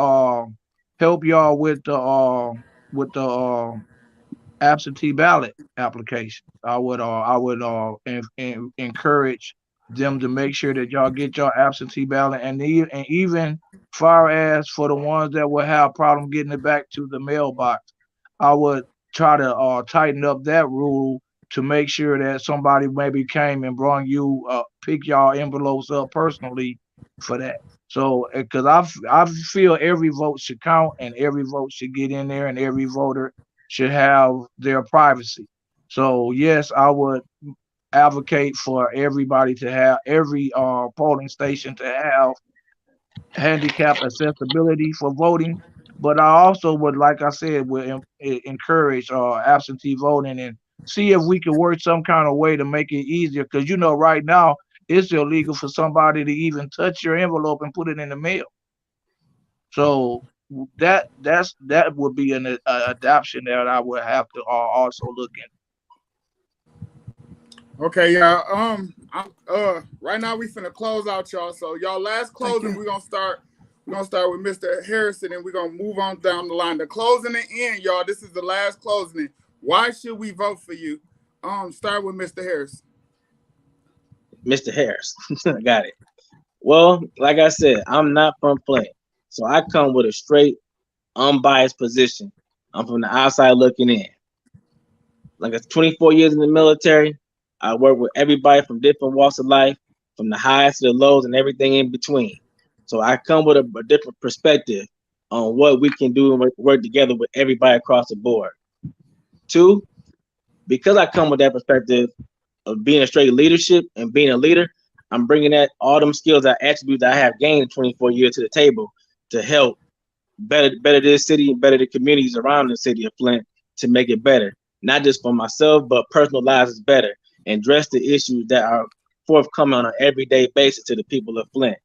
help y'all with the absentee ballot application. Encourage them to make sure that y'all get your absentee ballot, and even far as for the ones that will have problem getting it back to the mailbox, I would try to tighten up that rule to make sure that somebody maybe came and brought you pick y'all envelopes up personally for that. So, because I feel every vote should count and every vote should get in there and every voter should have their privacy. So yes, I would advocate for everybody to have every polling station to have handicap accessibility for voting. But I also would, like I said, would encourage absentee voting and see if we can work some kind of way to make it easier. Because right now it's illegal for somebody to even touch your envelope and put it in the mail. So that would be an adoption that I would have to also look into. Okay, yeah. Right now we finna close out, y'all. So y'all last closing, we're gonna start with Mr. Harrison, and we're gonna move on down the line. The closing and end, y'all. This is the last closing. Why should we vote for you? Start with Mr. Harris. Mr. Harris. Got it. Well, like I said, I'm not from Flint. So I come with a straight, unbiased position. I'm from the outside looking in. Like 24 years in the military, I work with everybody from different walks of life, from the highs to the lows and everything in between. So I come with a different perspective on what we can do and work together with everybody across the board. Two, because I come with that perspective of being a straight leadership and being a leader, I'm bringing all them skills, that attributes that I have gained in 24 years to the table to help better this city and better the communities around the city of Flint to make it better. Not just for myself, but personal lives is better, and address the issues that are forthcoming on an everyday basis to the people of Flint.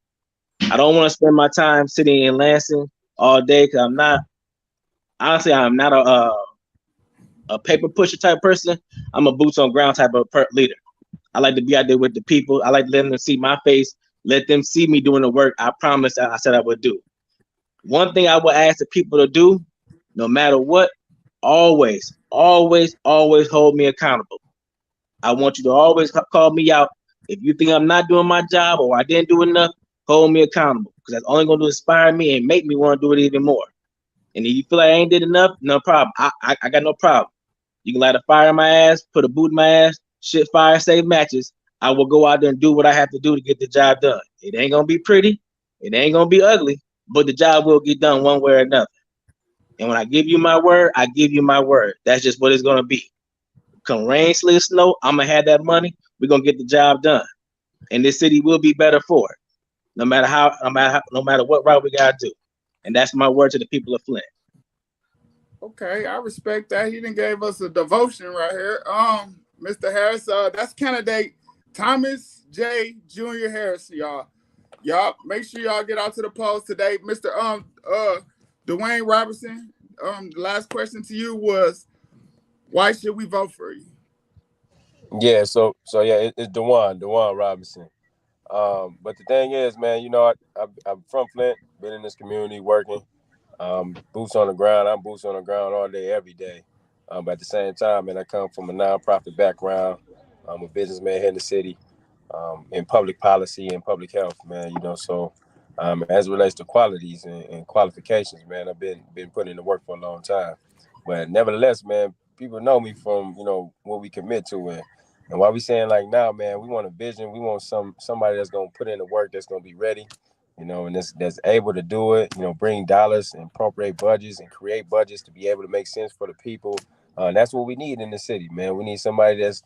I don't want to spend my time sitting in Lansing all day because I'm not a paper pusher type person. I'm a boots on ground type of leader. I like to be out there with the people. I like to let them see my face, let them see me doing the work I promised I said I would do. One thing I would ask the people to do, no matter what, always hold me accountable. I want you to always call me out. If you think I'm not doing my job or I didn't do enough, hold me accountable, because that's only going to inspire me and make me want to do it even more. And if you feel like I ain't did enough, no problem. I got no problem. You can light a fire in my ass, put a boot in my ass, shit fire, save matches. I will go out there and do what I have to do to get the job done. It ain't going to be pretty. It ain't going to be ugly, but the job will get done one way or another. And when I give you my word, I give you my word. That's just what it's going to be. Come rain, sleet, snow, I'm going to have that money. We're going to get the job done. And this city will be better for it, no matter what route we got to do. And that's my word to the people of Flint. Okay, I respect that. He done gave us a devotion right here. Mr. Harris, that's candidate Thomas J. Jr. Harris, y'all. Y'all make sure y'all get out to the polls today. Mr. DeWaun Robertson, the last question to you was, why should we vote for you? Yeah, so yeah, it's DeWaun Robinson. But the thing is, man, I'm from Flint, been in this community working, boots on the ground. I'm boots on the ground all day, every day. But at the same time, man, I come from a nonprofit background. I'm a businessman here in the city, in public policy and public health, man. So as it relates to qualities and qualifications, man, I've been putting in the work for a long time. But nevertheless, man, people know me from what we commit to, and why we saying like now, man, we want a vision. We want somebody that's gonna put in the work, that's gonna be ready, and that's able to do it. Bring dollars and appropriate budgets and create budgets to be able to make sense for the people. And that's what we need in the city, man. We need somebody that's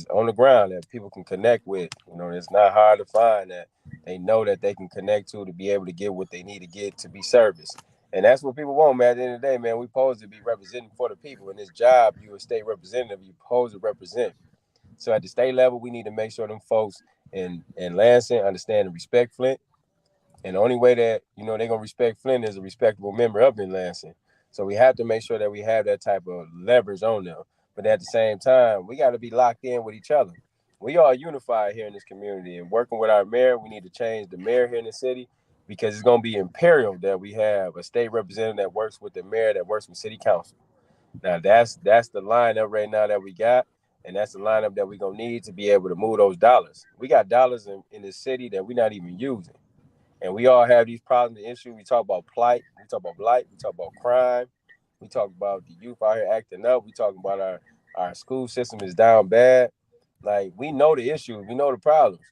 on the ground that people can connect with. It's not hard to find, that they know that they can connect to be able to get what they need to get to be serviced. And that's what people want, man. At the end of the day, man, we supposed to be representing for the people. In this job, you a state representative, you supposed to represent. So at the state level, we need to make sure them folks in Lansing understand and respect Flint. And the only way that, they're going to respect Flint is a respectable member up in Lansing. So we have to make sure that we have that type of leverage on them. But at the same time, we got to be locked in with each other. We are unified here in this community, and working with our mayor, we need to change the mayor here in the city, because it's going to be imperative that we have a state representative that works with the mayor, that works with city council. Now, that's the lineup right now that we got, and that's the lineup that we're going to need to be able to move those dollars. We got dollars in the city that we're not even using. And we all have these problems and issues. We talk about plight, we talk about blight, we talk about crime, we talk about the youth out here acting up, we talk about our school system is down bad. Like, we know the issues, we know the problems.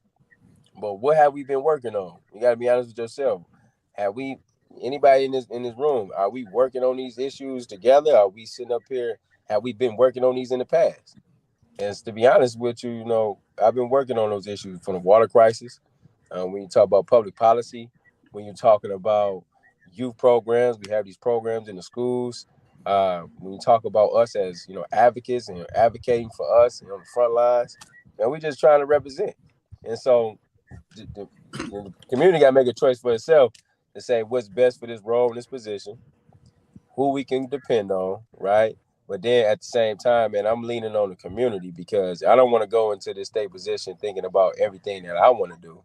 But what have we been working on? You gotta be honest with yourself. Have we, anybody in this room, are we working on these issues together? Are we sitting up here? Have we been working on these in the past? And to be honest with you, I've been working on those issues from the water crisis. When you talk about public policy, when you're talking about youth programs, we have these programs in the schools. When you talk about us as, advocates and advocating for us on the front lines, and we're just trying to represent. And so the community got to make a choice for itself to say what's best for this role and this position, who we can depend on, right? But then at the same time, man, I'm leaning on the community, because I don't want to go into this state position thinking about everything that I want to do.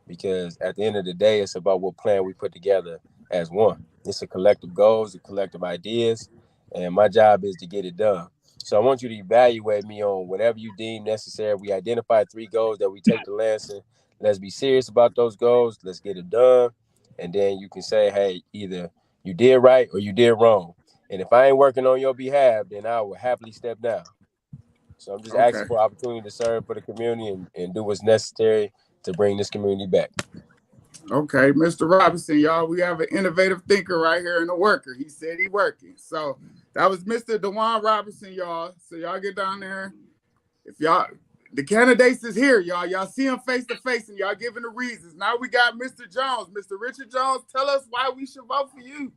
Because at the end of the day, it's about what plan we put together as one. It's a collective goals, a collective ideas, and my job is to get it done. So I want you to evaluate me on whatever you deem necessary. We identified 3 goals that we take to Lansing. Let's be serious about those goals. Let's get it done. And then you can say, hey, either you did right or you did wrong. And if I ain't working on your behalf, then I will happily step down. So I'm just asking for opportunity to serve for the community and do what's necessary to bring this community back. Okay, Mr. Robinson, y'all, we have an innovative thinker right here and a worker. He said he working. So that was Mr. DeWaun Robinson, y'all. So y'all get down there. If y'all, the candidates is here, y'all. Y'all see him face to face and y'all giving the reasons. Now we got Mr. Jones. Mr. Richard Jones, tell us why we should vote for you.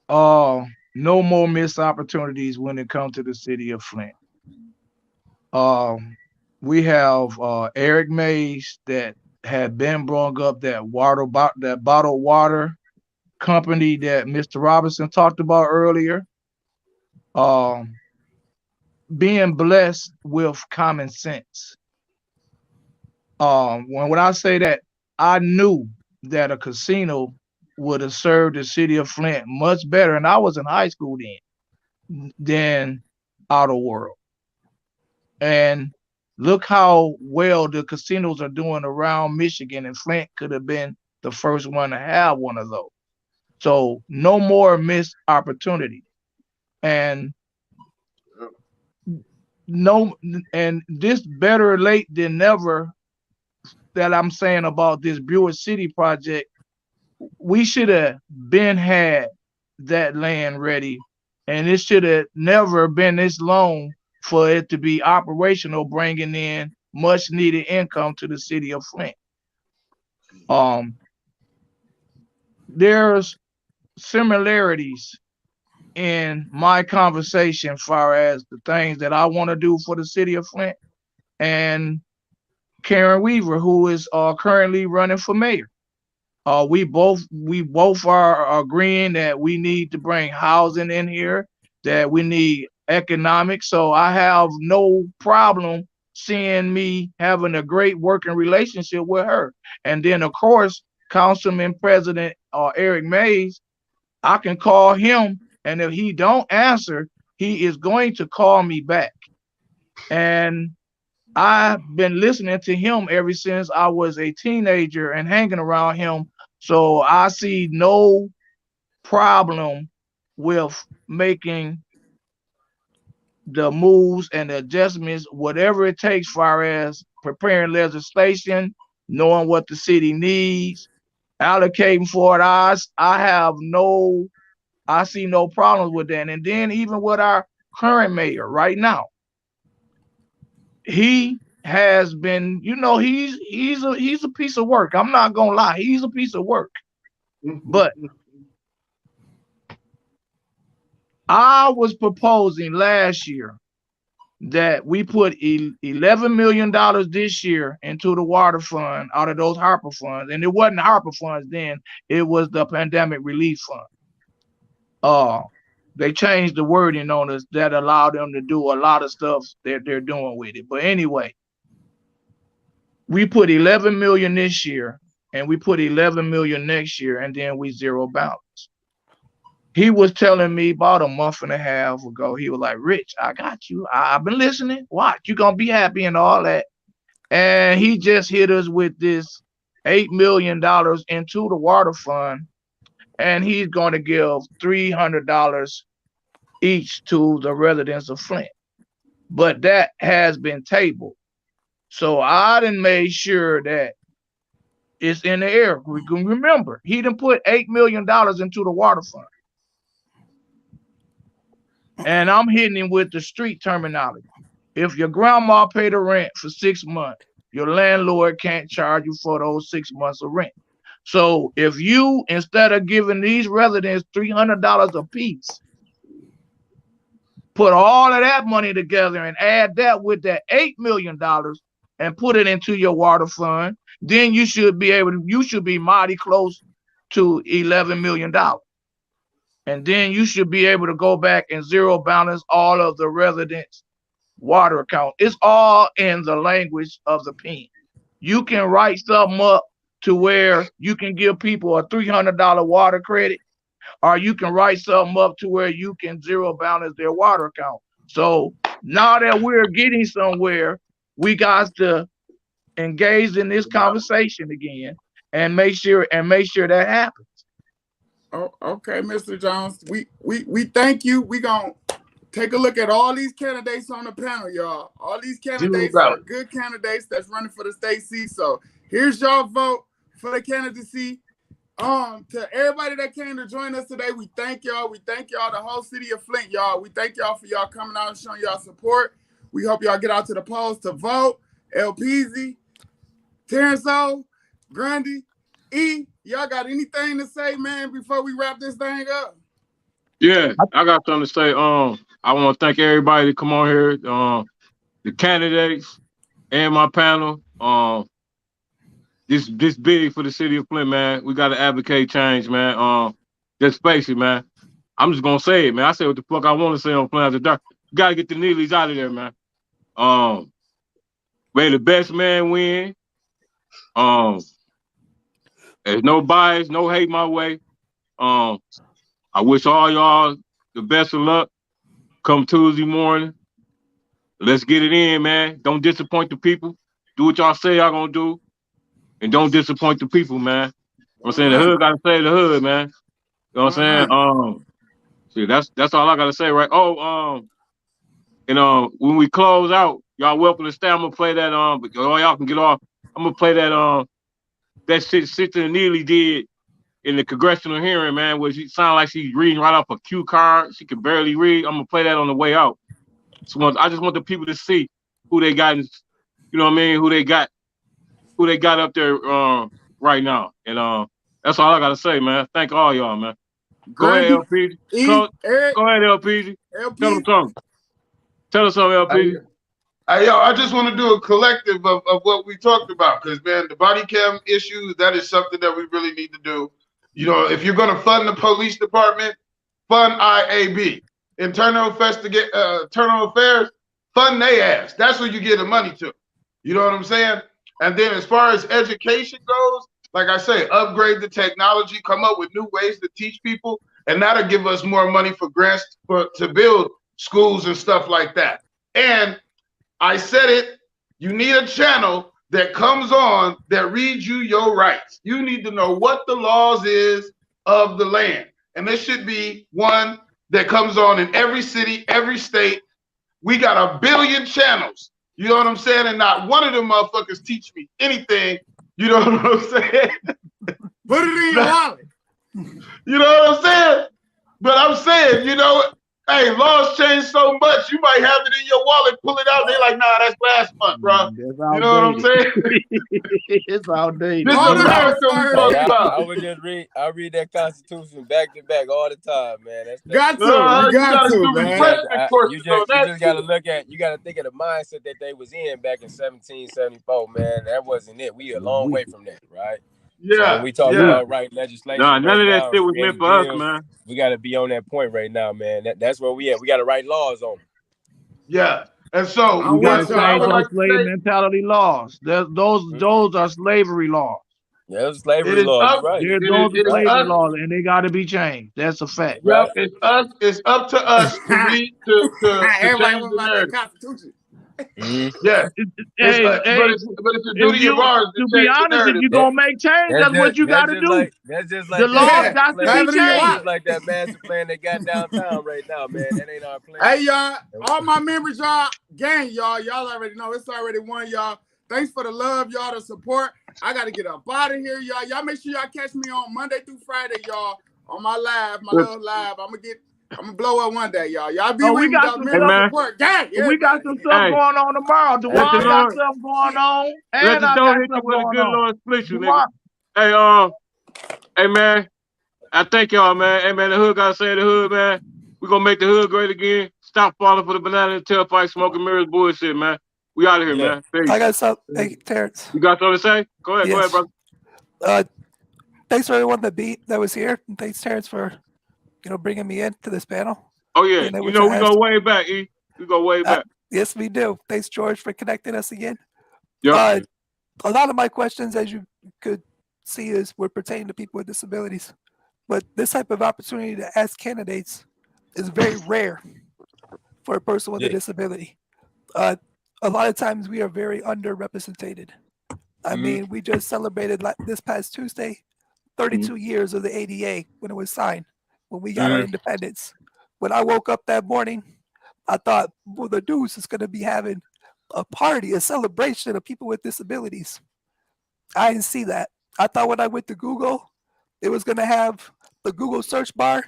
No more missed opportunities when it comes to the city of Flint. We have Eric Mays that had been brought up, that bottled water company that Mr. Robinson talked about earlier. Being blessed with common sense. When I say that, I knew that a casino would have served the city of Flint much better, and I was in high school then, than Outer World. And look how well the casinos are doing around Michigan, and Flint could have been the first one to have one of those. So no more missed opportunity. And this better late than never that I'm saying about this Buick City project. We should have been had that land ready, and it should have never been this long for it to be operational, bringing in much needed income to the city of Flint. There's similarities in my conversation as far as the things that I want to do for the city of Flint and Karen Weaver, who is currently running for mayor. We both are agreeing that we need to bring housing in here, that we need economics. So I have no problem seeing me having a great working relationship with her. And then of course, Councilman President Eric Mays, I can call him, and if he don't answer, he is going to call me back. And I've been listening to him ever since I was a teenager and hanging around him. So I see no problem with making the moves and the adjustments, whatever it takes, far as preparing legislation, knowing what the city needs, allocating for it. I see no problems with that. And then even with our current mayor right now, he has been, he's a piece of work. I'm not gonna lie, he's a piece of work. But I was proposing last year that we put $11 million this year into the water fund out of those HARPA funds. And it wasn't HARPA funds then, it was the Pandemic Relief Fund. They changed the wording on us that allowed them to do a lot of stuff that they're doing with it. But anyway, we put 11 million this year and we put 11 million next year, and then we zero balance. He was telling me about a month and a half ago, he was like, Rich, I got you. I've been listening. Watch, you're going to be happy and all that. And he just hit us with this $8 million into the water fund. And he's going to give $300 each to the residents of Flint. But that has been tabled. So I done made sure that it's in the air. We can remember, he done put $8 million into the water fund. And I'm hitting him with the street terminology. If your grandma paid the rent for 6 months, your landlord can't charge you for those 6 months of rent. So if you, instead of giving these residents $300 a piece, put all of that money together and add that with that $8 million and put it into your water fund, then you should be mighty close to $11 million. And then you should be able to go back and zero balance all of the residents' water account. It's all in the language of the pen. You can write something up to where you can give people a $300 water credit, or you can write something up to where you can zero balance their water account. So now that we're getting somewhere, we got to engage in this conversation again and make sure that happens. Oh, okay, Mr. Jones. We thank you. We gonna take a look at all these candidates on the panel, y'all. All these candidates are good candidates that's running for the state seat. So here's your vote for the candidacy. To everybody that came to join us today, we thank y'all. We thank y'all, the whole city of Flint, y'all. We thank y'all for y'all coming out and showing y'all support. We hope y'all get out to the polls to vote. LPZ, Terrence O, Grundy, E, y'all got anything to say, man, before we wrap this thing up? Yeah, I got something to say. I want to thank everybody that come on here, the candidates and my panel. This big for the city of Flint, man. We got to advocate change, man. Just face it, man. I'm just gonna say it, man. I say what the fuck I want to say on Flint After Dark. You gotta get the Neelys out of there, man. May the best man win. There's no bias, no hate my way. I wish all y'all the best of luck. Come Tuesday morning. Let's get it in, man. Don't disappoint the people. Do what y'all say y'all gonna do. And don't disappoint the people, man. You know what I'm saying? The hood gotta say the hood, man. You know what I'm saying? See, that's all I gotta say, right? When we close out, y'all welcome to stay. I'm gonna play that but y'all can get off. I'm gonna play that that shit Sister Neely did in the congressional hearing, man, where she sounded like she's reading right off a cue card. She could barely read. I'm gonna play that on the way out. So I just want the people to see who they got, you know what I mean, who they got up there right now. And that's all I gotta say, man. Thank all y'all, man. Go ahead, LPG. Go ahead, LPG. Tell us something, LPG. Yo, I just want to do a collective of what we talked about, because, man, the body cam issue, that is something that we really need to do. You know, if you're going to fund the police department, fund IAB. Internal Affairs, fund they ass. That's where you get the money to. You know what I'm saying? And then as far as education goes, like I say, upgrade the technology, come up with new ways to teach people, and that'll give us more money for grants to build schools and stuff like that. And I said it, you need a channel that comes on that reads you your rights. You need to know what the laws is of the land. And there should be one that comes on in every city, every state. We got 1 billion channels. You know what I'm saying? And not one of them motherfuckers teach me anything. You know what I'm saying? Put it in your wallet. You know what I'm saying? But I'm saying, you know, Hey, laws change so much. You might have it in your wallet, pull it out. They're like, nah, that's last month, bro. That's You know what I'm saying? It's outdated. This is America we talking about. I would just read. I read that Constitution back to back all the time, man. That's got to. You you got gotta to, do man. refreshment courses you on that just gotta shit. look at. You gotta think of the mindset that they was in back in 1774, man. That wasn't it. We a long way from that, right? So Yeah, when we talk about right legislation, Nah, none of that down, shit was meant creating for us, bills, man. we got to be on that point right now, man. That's where we at. We got to write laws on it. Yeah, and so We got to what I change would those like to slave say, mentality laws. Those are slavery laws. Yeah, it's slavery it is laws. up. You're right. Those It are is slavery us. laws, and they got to be changed. That's a fact. Yep, it's up to us to read to Everybody change went the about that narrative. Constitution. Yeah, Hey, but it's a duty of ours to to be change the honest, if narrative. you're gonna make change, that's what you got to do. That's just The like laws that got to master be plan. That's changed. just like that master plan they got downtown right now, man. That ain't our plan. Hey, y'all, all my members, y'all, gang, y'all already know it's already won, y'all. Thanks for the love, y'all, the support. I got to get up out of here, y'all. Y'all make sure y'all catch me on Monday through Friday, y'all, on my live, my little live. I'm gonna blow up one day, y'all. Y'all be with me, y'all. Members support, gang. We got some stuff going on tomorrow. DeWaun got something going on, and I got something going on. Hey, man, I thank y'all, man. Hey, man, the hood gotta say the hood, man. We gonna make the hood great again. Stop falling for the banana and tailpipe, smoking mirrors bullshit, man. We out of here, man. Peace. I got something. Hey, Terrence. You got something to say? Go ahead, Yes. brother. Thanks for everyone that was here, and thanks, Terrence, for bringing me into this panel. Oh yeah, we go way back, E. We go way back. Yes, we do. Thanks, George, for connecting us again. Yep. A lot of my questions, as you could see, were pertaining to people with disabilities. But this type of opportunity to ask candidates is very rare for a person with a disability. A lot of times we are very underrepresented. I mean, we just celebrated this past Tuesday 32 years of the ADA when it was signed, when we got our independence. When I woke up that morning, I thought, well, the news is going to be having a party, a celebration of people with disabilities. I didn't see that. I thought when I went to Google, it was going to have the Google search bar,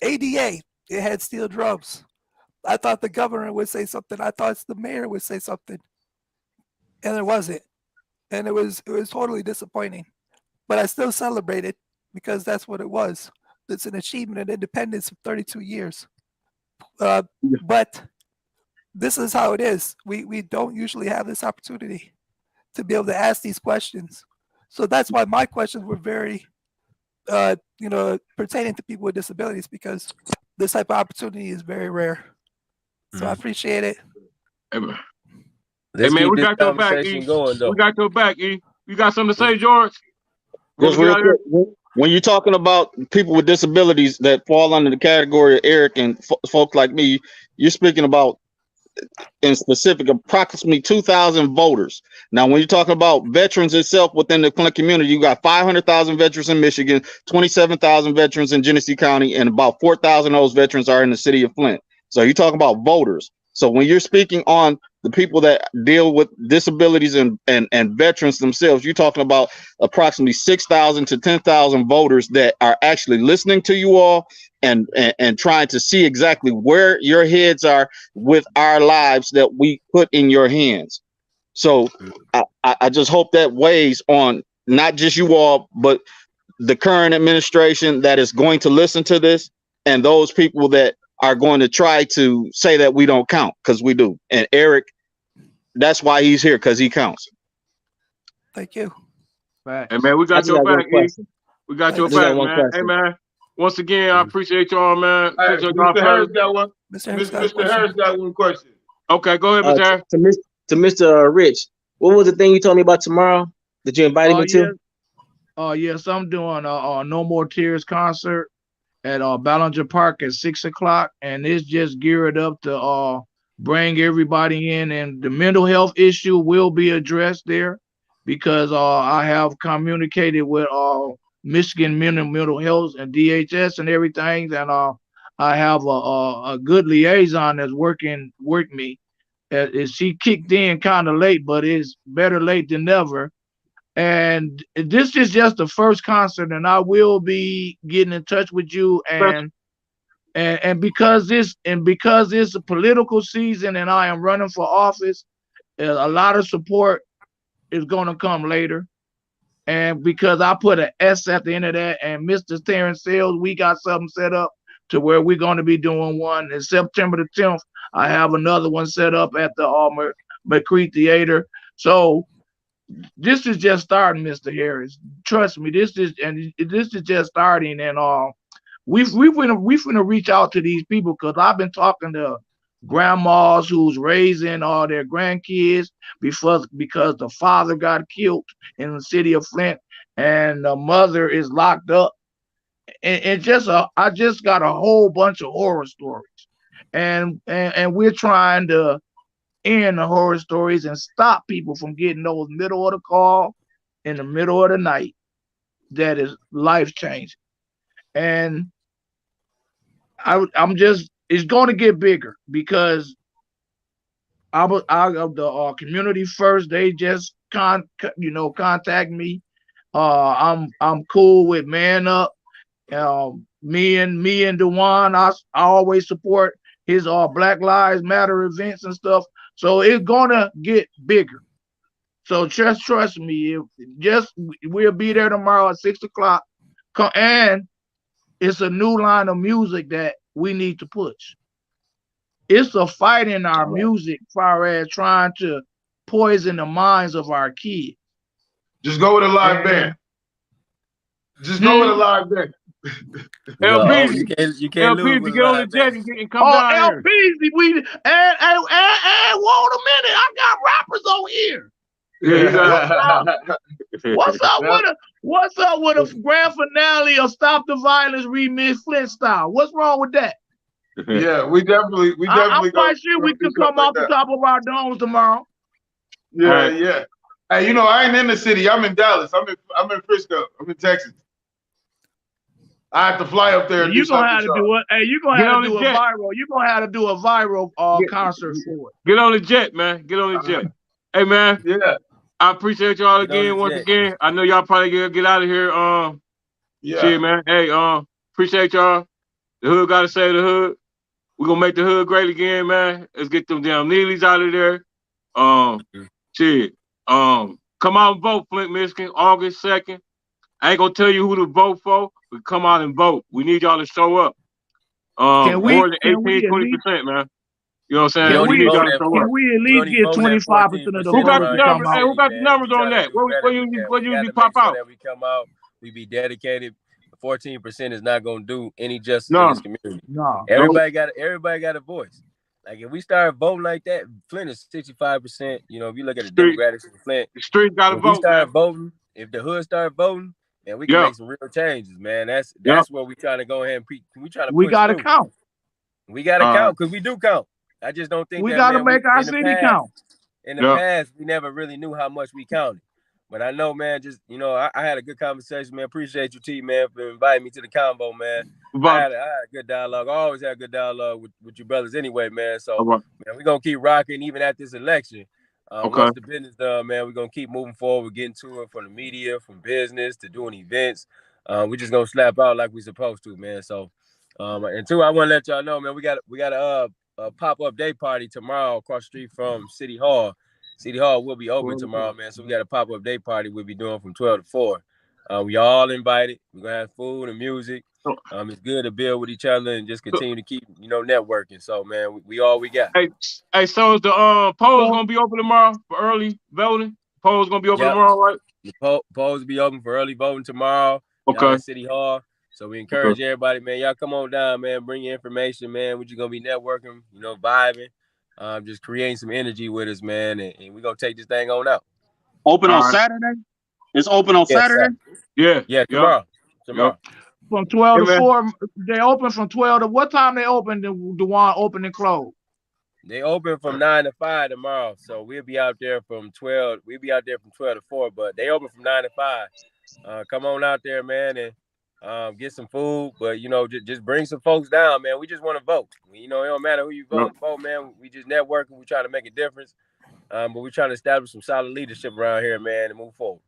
ADA. It had steel drums. I thought the governor would say something. I thought the mayor would say something. And it wasn't. And it was totally disappointing. But I still celebrated because that's what it was. It's an achievement of independence of 32 years. But this is how it is. We don't usually have this opportunity to be able to ask these questions. So that's why my questions were very, pertaining to people with disabilities, because this type of opportunity is very rare. So I appreciate it. Hey man, we got your back, E. We got your back, E. You got something to say, George? Just real quick, when you're talking about people with disabilities that fall under the category of Eric and folks like me, you're speaking about, in specific, approximately 2,000 voters. Now, when you're talking about veterans itself within the Flint community, you got 500,000 veterans in Michigan, 27,000 veterans in Genesee County, and about 4,000 of those veterans are in the city of Flint. So you're talking about voters. So when you're speaking on the people that deal with disabilities and veterans themselves, you're talking about approximately 6,000 to 10,000 voters that are actually listening to you all and trying to see exactly where your heads are with our lives that we put in your hands. So I just hope that weighs on not just you all, but the current administration that is going to listen to this, and those people that are going to try to say that we don't count, because we do. And Eric, that's why he's here, because he counts. Thank you. Hey man, we got your back, E. We got your back, man. Hey man, once again, I appreciate y'all, man. Hey, Mr. Harris got one. Mr. Harris got one question. Okay, go ahead, Mr. Harris. To Mr. Rich, what was the thing you told me about tomorrow that you invited me to? Yes, I'm doing a No More Tears concert at Ballinger Park at 6 o'clock, and it's just geared up to bring everybody in, and the mental health issue will be addressed there, because I have communicated with Michigan Mental Health and DHS and everything, and I have a good liaison that's working with me. She kicked in kind of late, but it's better late than never. And this is just the first concert, and I will be getting in touch with you. And And because it's a political season and I am running for office, a lot of support is going to come later. And because I put an S at the end of that, and Mr. Terrence Sales, we got something set up to where we're going to be doing one. In September the 10th, I have another one set up at the McCree Theater. So this is just starting, Mr. Harris. Trust me, this is just starting, and we finna reach out to these people because I've been talking to grandmas who's raising all their grandkids because the father got killed in the city of Flint and the mother is locked up, and I just got a whole bunch of horror stories, and we're trying to end the horror stories and stop people from getting those middle of the call in the middle of the night that is life changing. And it's going to get bigger because the community first, they just contact me. I'm cool with Man Up. Me and DeWaun, I always support his Black Lives Matter events and stuff. So it's gonna get bigger. So just trust me. We'll be there tomorrow at 6 o'clock. And it's a new line of music that we need to push. It's a fight in our music as far as trying to poison the minds of our kids. Just go with a live band. Just go with a live band. You can't lose with get on the jet and come down here. LPZ, and wait a minute, I got rappers on here. What's up with a grand finale of Stop the Violence remix Flint style? What's wrong with that? Yeah, we definitely. I'm quite sure we can come off the top of our domes tomorrow. Yeah, yeah. Hey, I ain't in the city. I'm in Dallas. I'm in Frisco. I'm in Texas. I have to fly up there. You're gonna have to do it. Hey, you're gonna have to do a viral. You're gonna have to do a viral concert for it. Get on the jet, man. Get on the jet. Hey, man. Yeah. I appreciate y'all again once again. I know y'all probably gonna get out of here. Yeah. Shit, man. Hey, appreciate y'all. The hood gotta save the hood. We're gonna make the hood great again, man. Let's get them damn Neelys out of there. Shit. Come out and vote, Flint, Michigan, August 2nd. I ain't gonna tell you who to vote for, but come out and vote. We need y'all to show up. More than 18-20%, man. You know what I'm saying? Can we at least get 25% of the Who got the voters numbers? to come Hey, out? who got the numbers on that? Where you pop out? We come out. We be dedicated. 14% is not gonna do any justice in this community. No. Everybody got a voice. Like if we start voting like that, Flint is 65%. If you look at the demographics of Flint, the street got to vote. We start voting. If the hood start voting, man, we can make some real changes, man. That's where we trying to go ahead and we got to count. We got to count because we do count. I just don't think we got to make our city count. In the past, we never really knew how much we counted. But I know, man, I had a good conversation, man. Appreciate you, T, man, for inviting me to the combo, man. I had a good dialogue. I always had good dialogue with you brothers anyway, man. So, man, we're going to keep rocking even at this election. Once the business done, man, we're going to keep moving forward, getting to it from the media, from business to doing events. We're just going to slap out like we're supposed to, man. So, and two, I want to let y'all know, man, we got a pop-up day party tomorrow across the street from City Hall. City Hall will be open tomorrow, man. So we got a pop-up day party we'll be doing from 12 to 4. We all invited. We're going to have food and music. It's good to build with each other and just continue to keep, networking. So, man, we all we got. Hey, so is the polls going to be open tomorrow for early voting? Polls going to be open tomorrow, right? The polls will be open for early voting tomorrow. At City Hall. So we encourage everybody, man. Y'all come on down, man. Bring your information, man. We're just going to be networking, vibing. Just creating some energy with us, man, and we're gonna take this thing on out. Open on Saturday? It's open on Saturday? Yeah, tomorrow. From 12 to 4. They open from 12 to what time they open? The one open and close? They open from 9 to 5 tomorrow. So we'll be out there from 12. We'll be out there from 12 to 4, but they open from 9 to 5. Come on out there, man, and get some food, but just bring some folks down, man. We just want to vote. It don't matter who you vote for, man. We just networking. We trying to make a difference, but we're trying to establish some solid leadership around here, man, and move forward.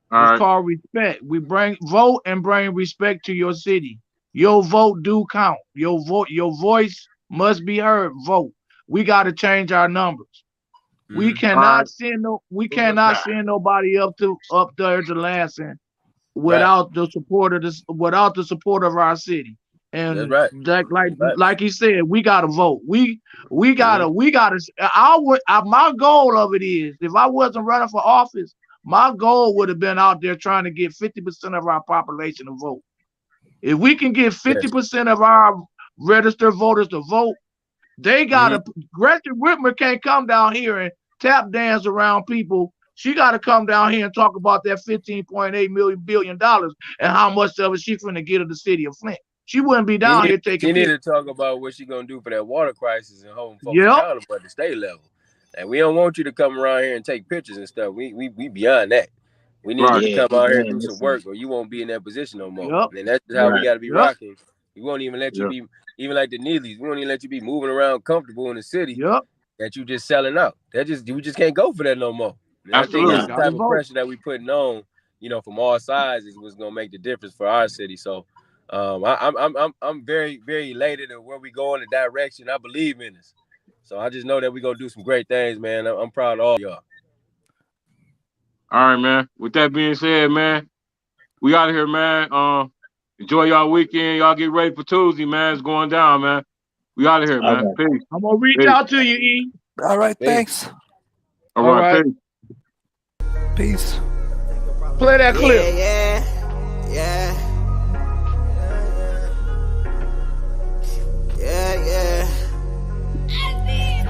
It's called respect. We vote and bring respect to your city. Your vote do count. Your voice must be heard. Vote. We got to change our numbers. We cannot send nobody up there to Lansing without the support of our city. And like he said, we gotta vote. We gotta my goal of it is, if I wasn't running for office, my goal would have been out there trying to get 50% of our population to vote. If we can get 50% of our registered voters to vote, they gotta Gretchen Whitmer can't come down here and tap dance around people. She got to come down here and talk about that $15.8 billion and how much of it she's finna get of the city of Flint. She wouldn't be down here taking. She need to talk about what she's gonna do for that water crisis and holding folks accountable at the state level. And we don't want you to come around here and take pictures and stuff. We beyond that. We need you to come out here and do some work, or you won't be in that position no more. And that's just how we got to be rocking. We won't even let you be, even like the Neelys. We won't even let you be moving around comfortable in the city. That you just selling out. We just can't go for that no more. And I think that's the type of pressure that we putting on, from all sides is what's gonna make the difference for our city. So I'm very, very elated at where we go in the direction. I believe in this. So I just know that we're gonna do some great things, man. I'm proud of all y'all. All right, man. With that being said, man, we out of here, man. Enjoy y'all weekend. Y'all get ready for Tuesday, man. It's going down, man. We out of here, man. Okay. Peace. I'm gonna reach out to you, E. All right, thanks. All right. Peace. Play that clip. Yeah.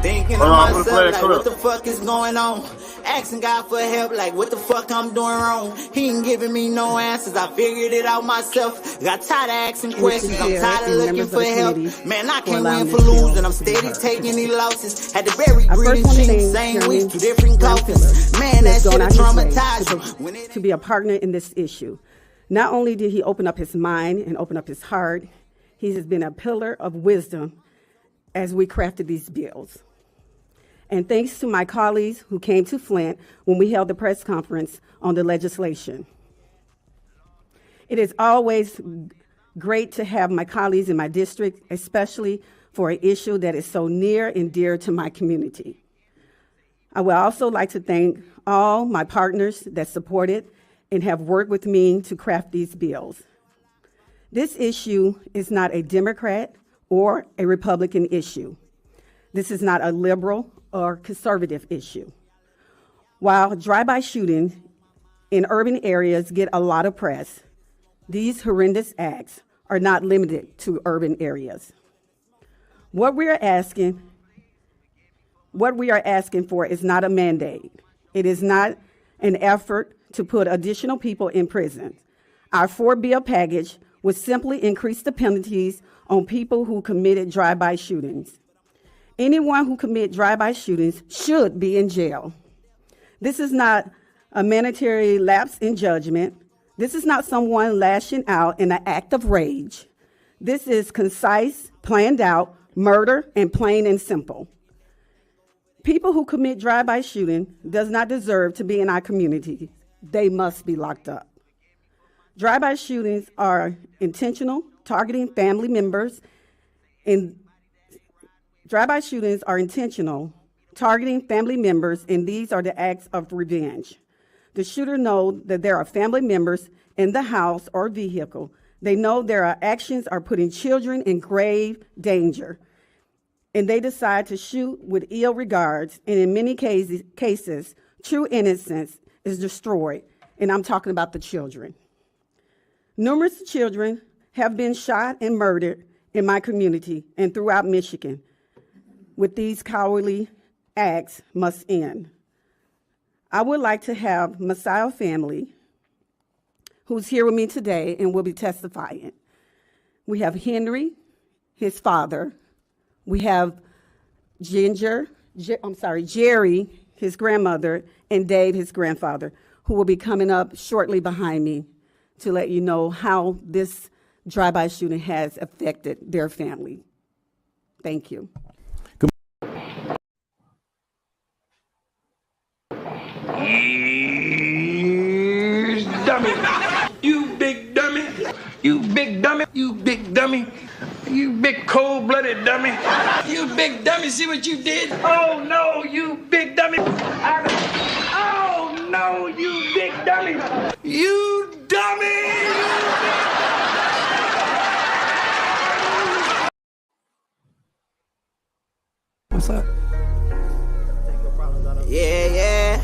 Thinking to myself, like, what the fuck is going on? Asking God for help, like, what the fuck I'm doing wrong? He ain't giving me no answers. I figured it out myself. Got tired of asking questions. I'm tired of looking for help. Man, I can't win for losing. I'm steady taking these losses. Had to bury green cheeks, same week, two different coffins. Man, that shit traumatized me. To be a partner in this issue. Not only did he open up his mind and open up his heart, he has been a pillar of wisdom as we crafted these bills. And thanks to my colleagues who came to Flint when we held the press conference on the legislation. It is always great to have my colleagues in my district, especially for an issue that is so near and dear to my community. I would also like to thank all my partners that supported and have worked with me to craft these bills. This issue is not a Democrat or a Republican issue. This is not a liberal or conservative issue. While drive-by shootings in urban areas get a lot of press, these horrendous acts are not limited to urban areas. What we are asking for is not a mandate. It is not an effort to put additional people in prison. Our 4-bill package would simply increase the penalties on people who committed drive-by shootings. Anyone who commits drive-by shootings should be in jail. This is not a mandatory lapse in judgment. This is not someone lashing out in an act of rage. This is concise, planned out murder, and plain and simple. People who commit drive-by shooting does not deserve to be in our community. They must be locked up. Drive-by shootings are intentional, targeting family members, and drive-by shootings are intentional, targeting family members, and these are the acts of revenge. The shooter knows that there are family members in the house or vehicle. They know their actions are putting children in grave danger, and they decide to shoot with ill regards, and in many cases, true innocence is destroyed, and I'm talking about the children. Numerous children have been shot and murdered in my community and throughout Michigan. With these cowardly acts must end. I would like to have Messiah family, who's here with me today and will be testifying. We have Henry, his father. We have Jerry, his grandmother, and Dave, his grandfather, who will be coming up shortly behind me to let you know how this drive-by shooting has affected their family. Thank you. Dummy. You big dummy. You big dummy. You big dummy. You big cold-blooded dummy. You big dummy, see what you did? Oh, no, you big dummy. Oh, no, you big dummy. You dummy. What's that? Yeah.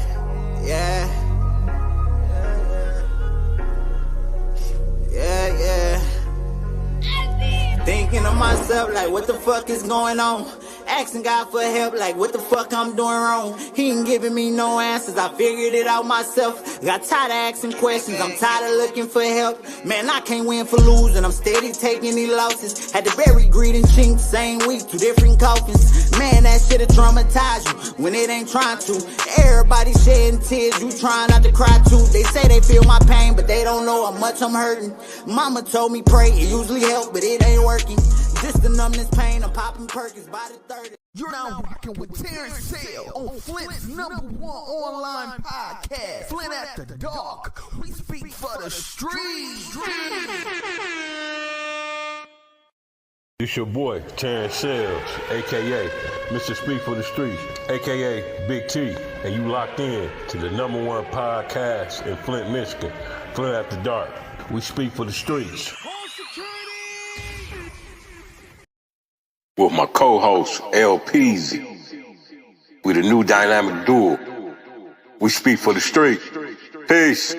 Thinking of myself like, what the fuck is going on? Asking God for help like, what the fuck I'm doing wrong? He ain't giving me no answers, I figured it out myself. Got tired of asking questions, I'm tired of looking for help. Man, I can't win for losing, I'm steady taking these losses. Had to bury greed and chink, same week, 2 different coffins. Man, that shit'll traumatize you when it ain't trying to. Everybody shedding tears, you trying not to cry too. They say they feel my pain, but they don't know how much I'm hurting. Mama told me pray, it usually help, but it ain't working. Just the numbness pain, I'm popping Perkins by the 30. You're now rocking with Terrence Sale on Flint's #1 online podcast, Flint After Dark. We speak for the streets. It's your boy, Terrence Sales, a.k.a. Mr. Speak for the Streets, a.k.a. Big T, and you locked in to the #1 podcast in Flint, Michigan, Flint After Dark. We speak for the streets. With my co-host, L. Peasy. We the new dynamic duo. We speak for the street. Peace.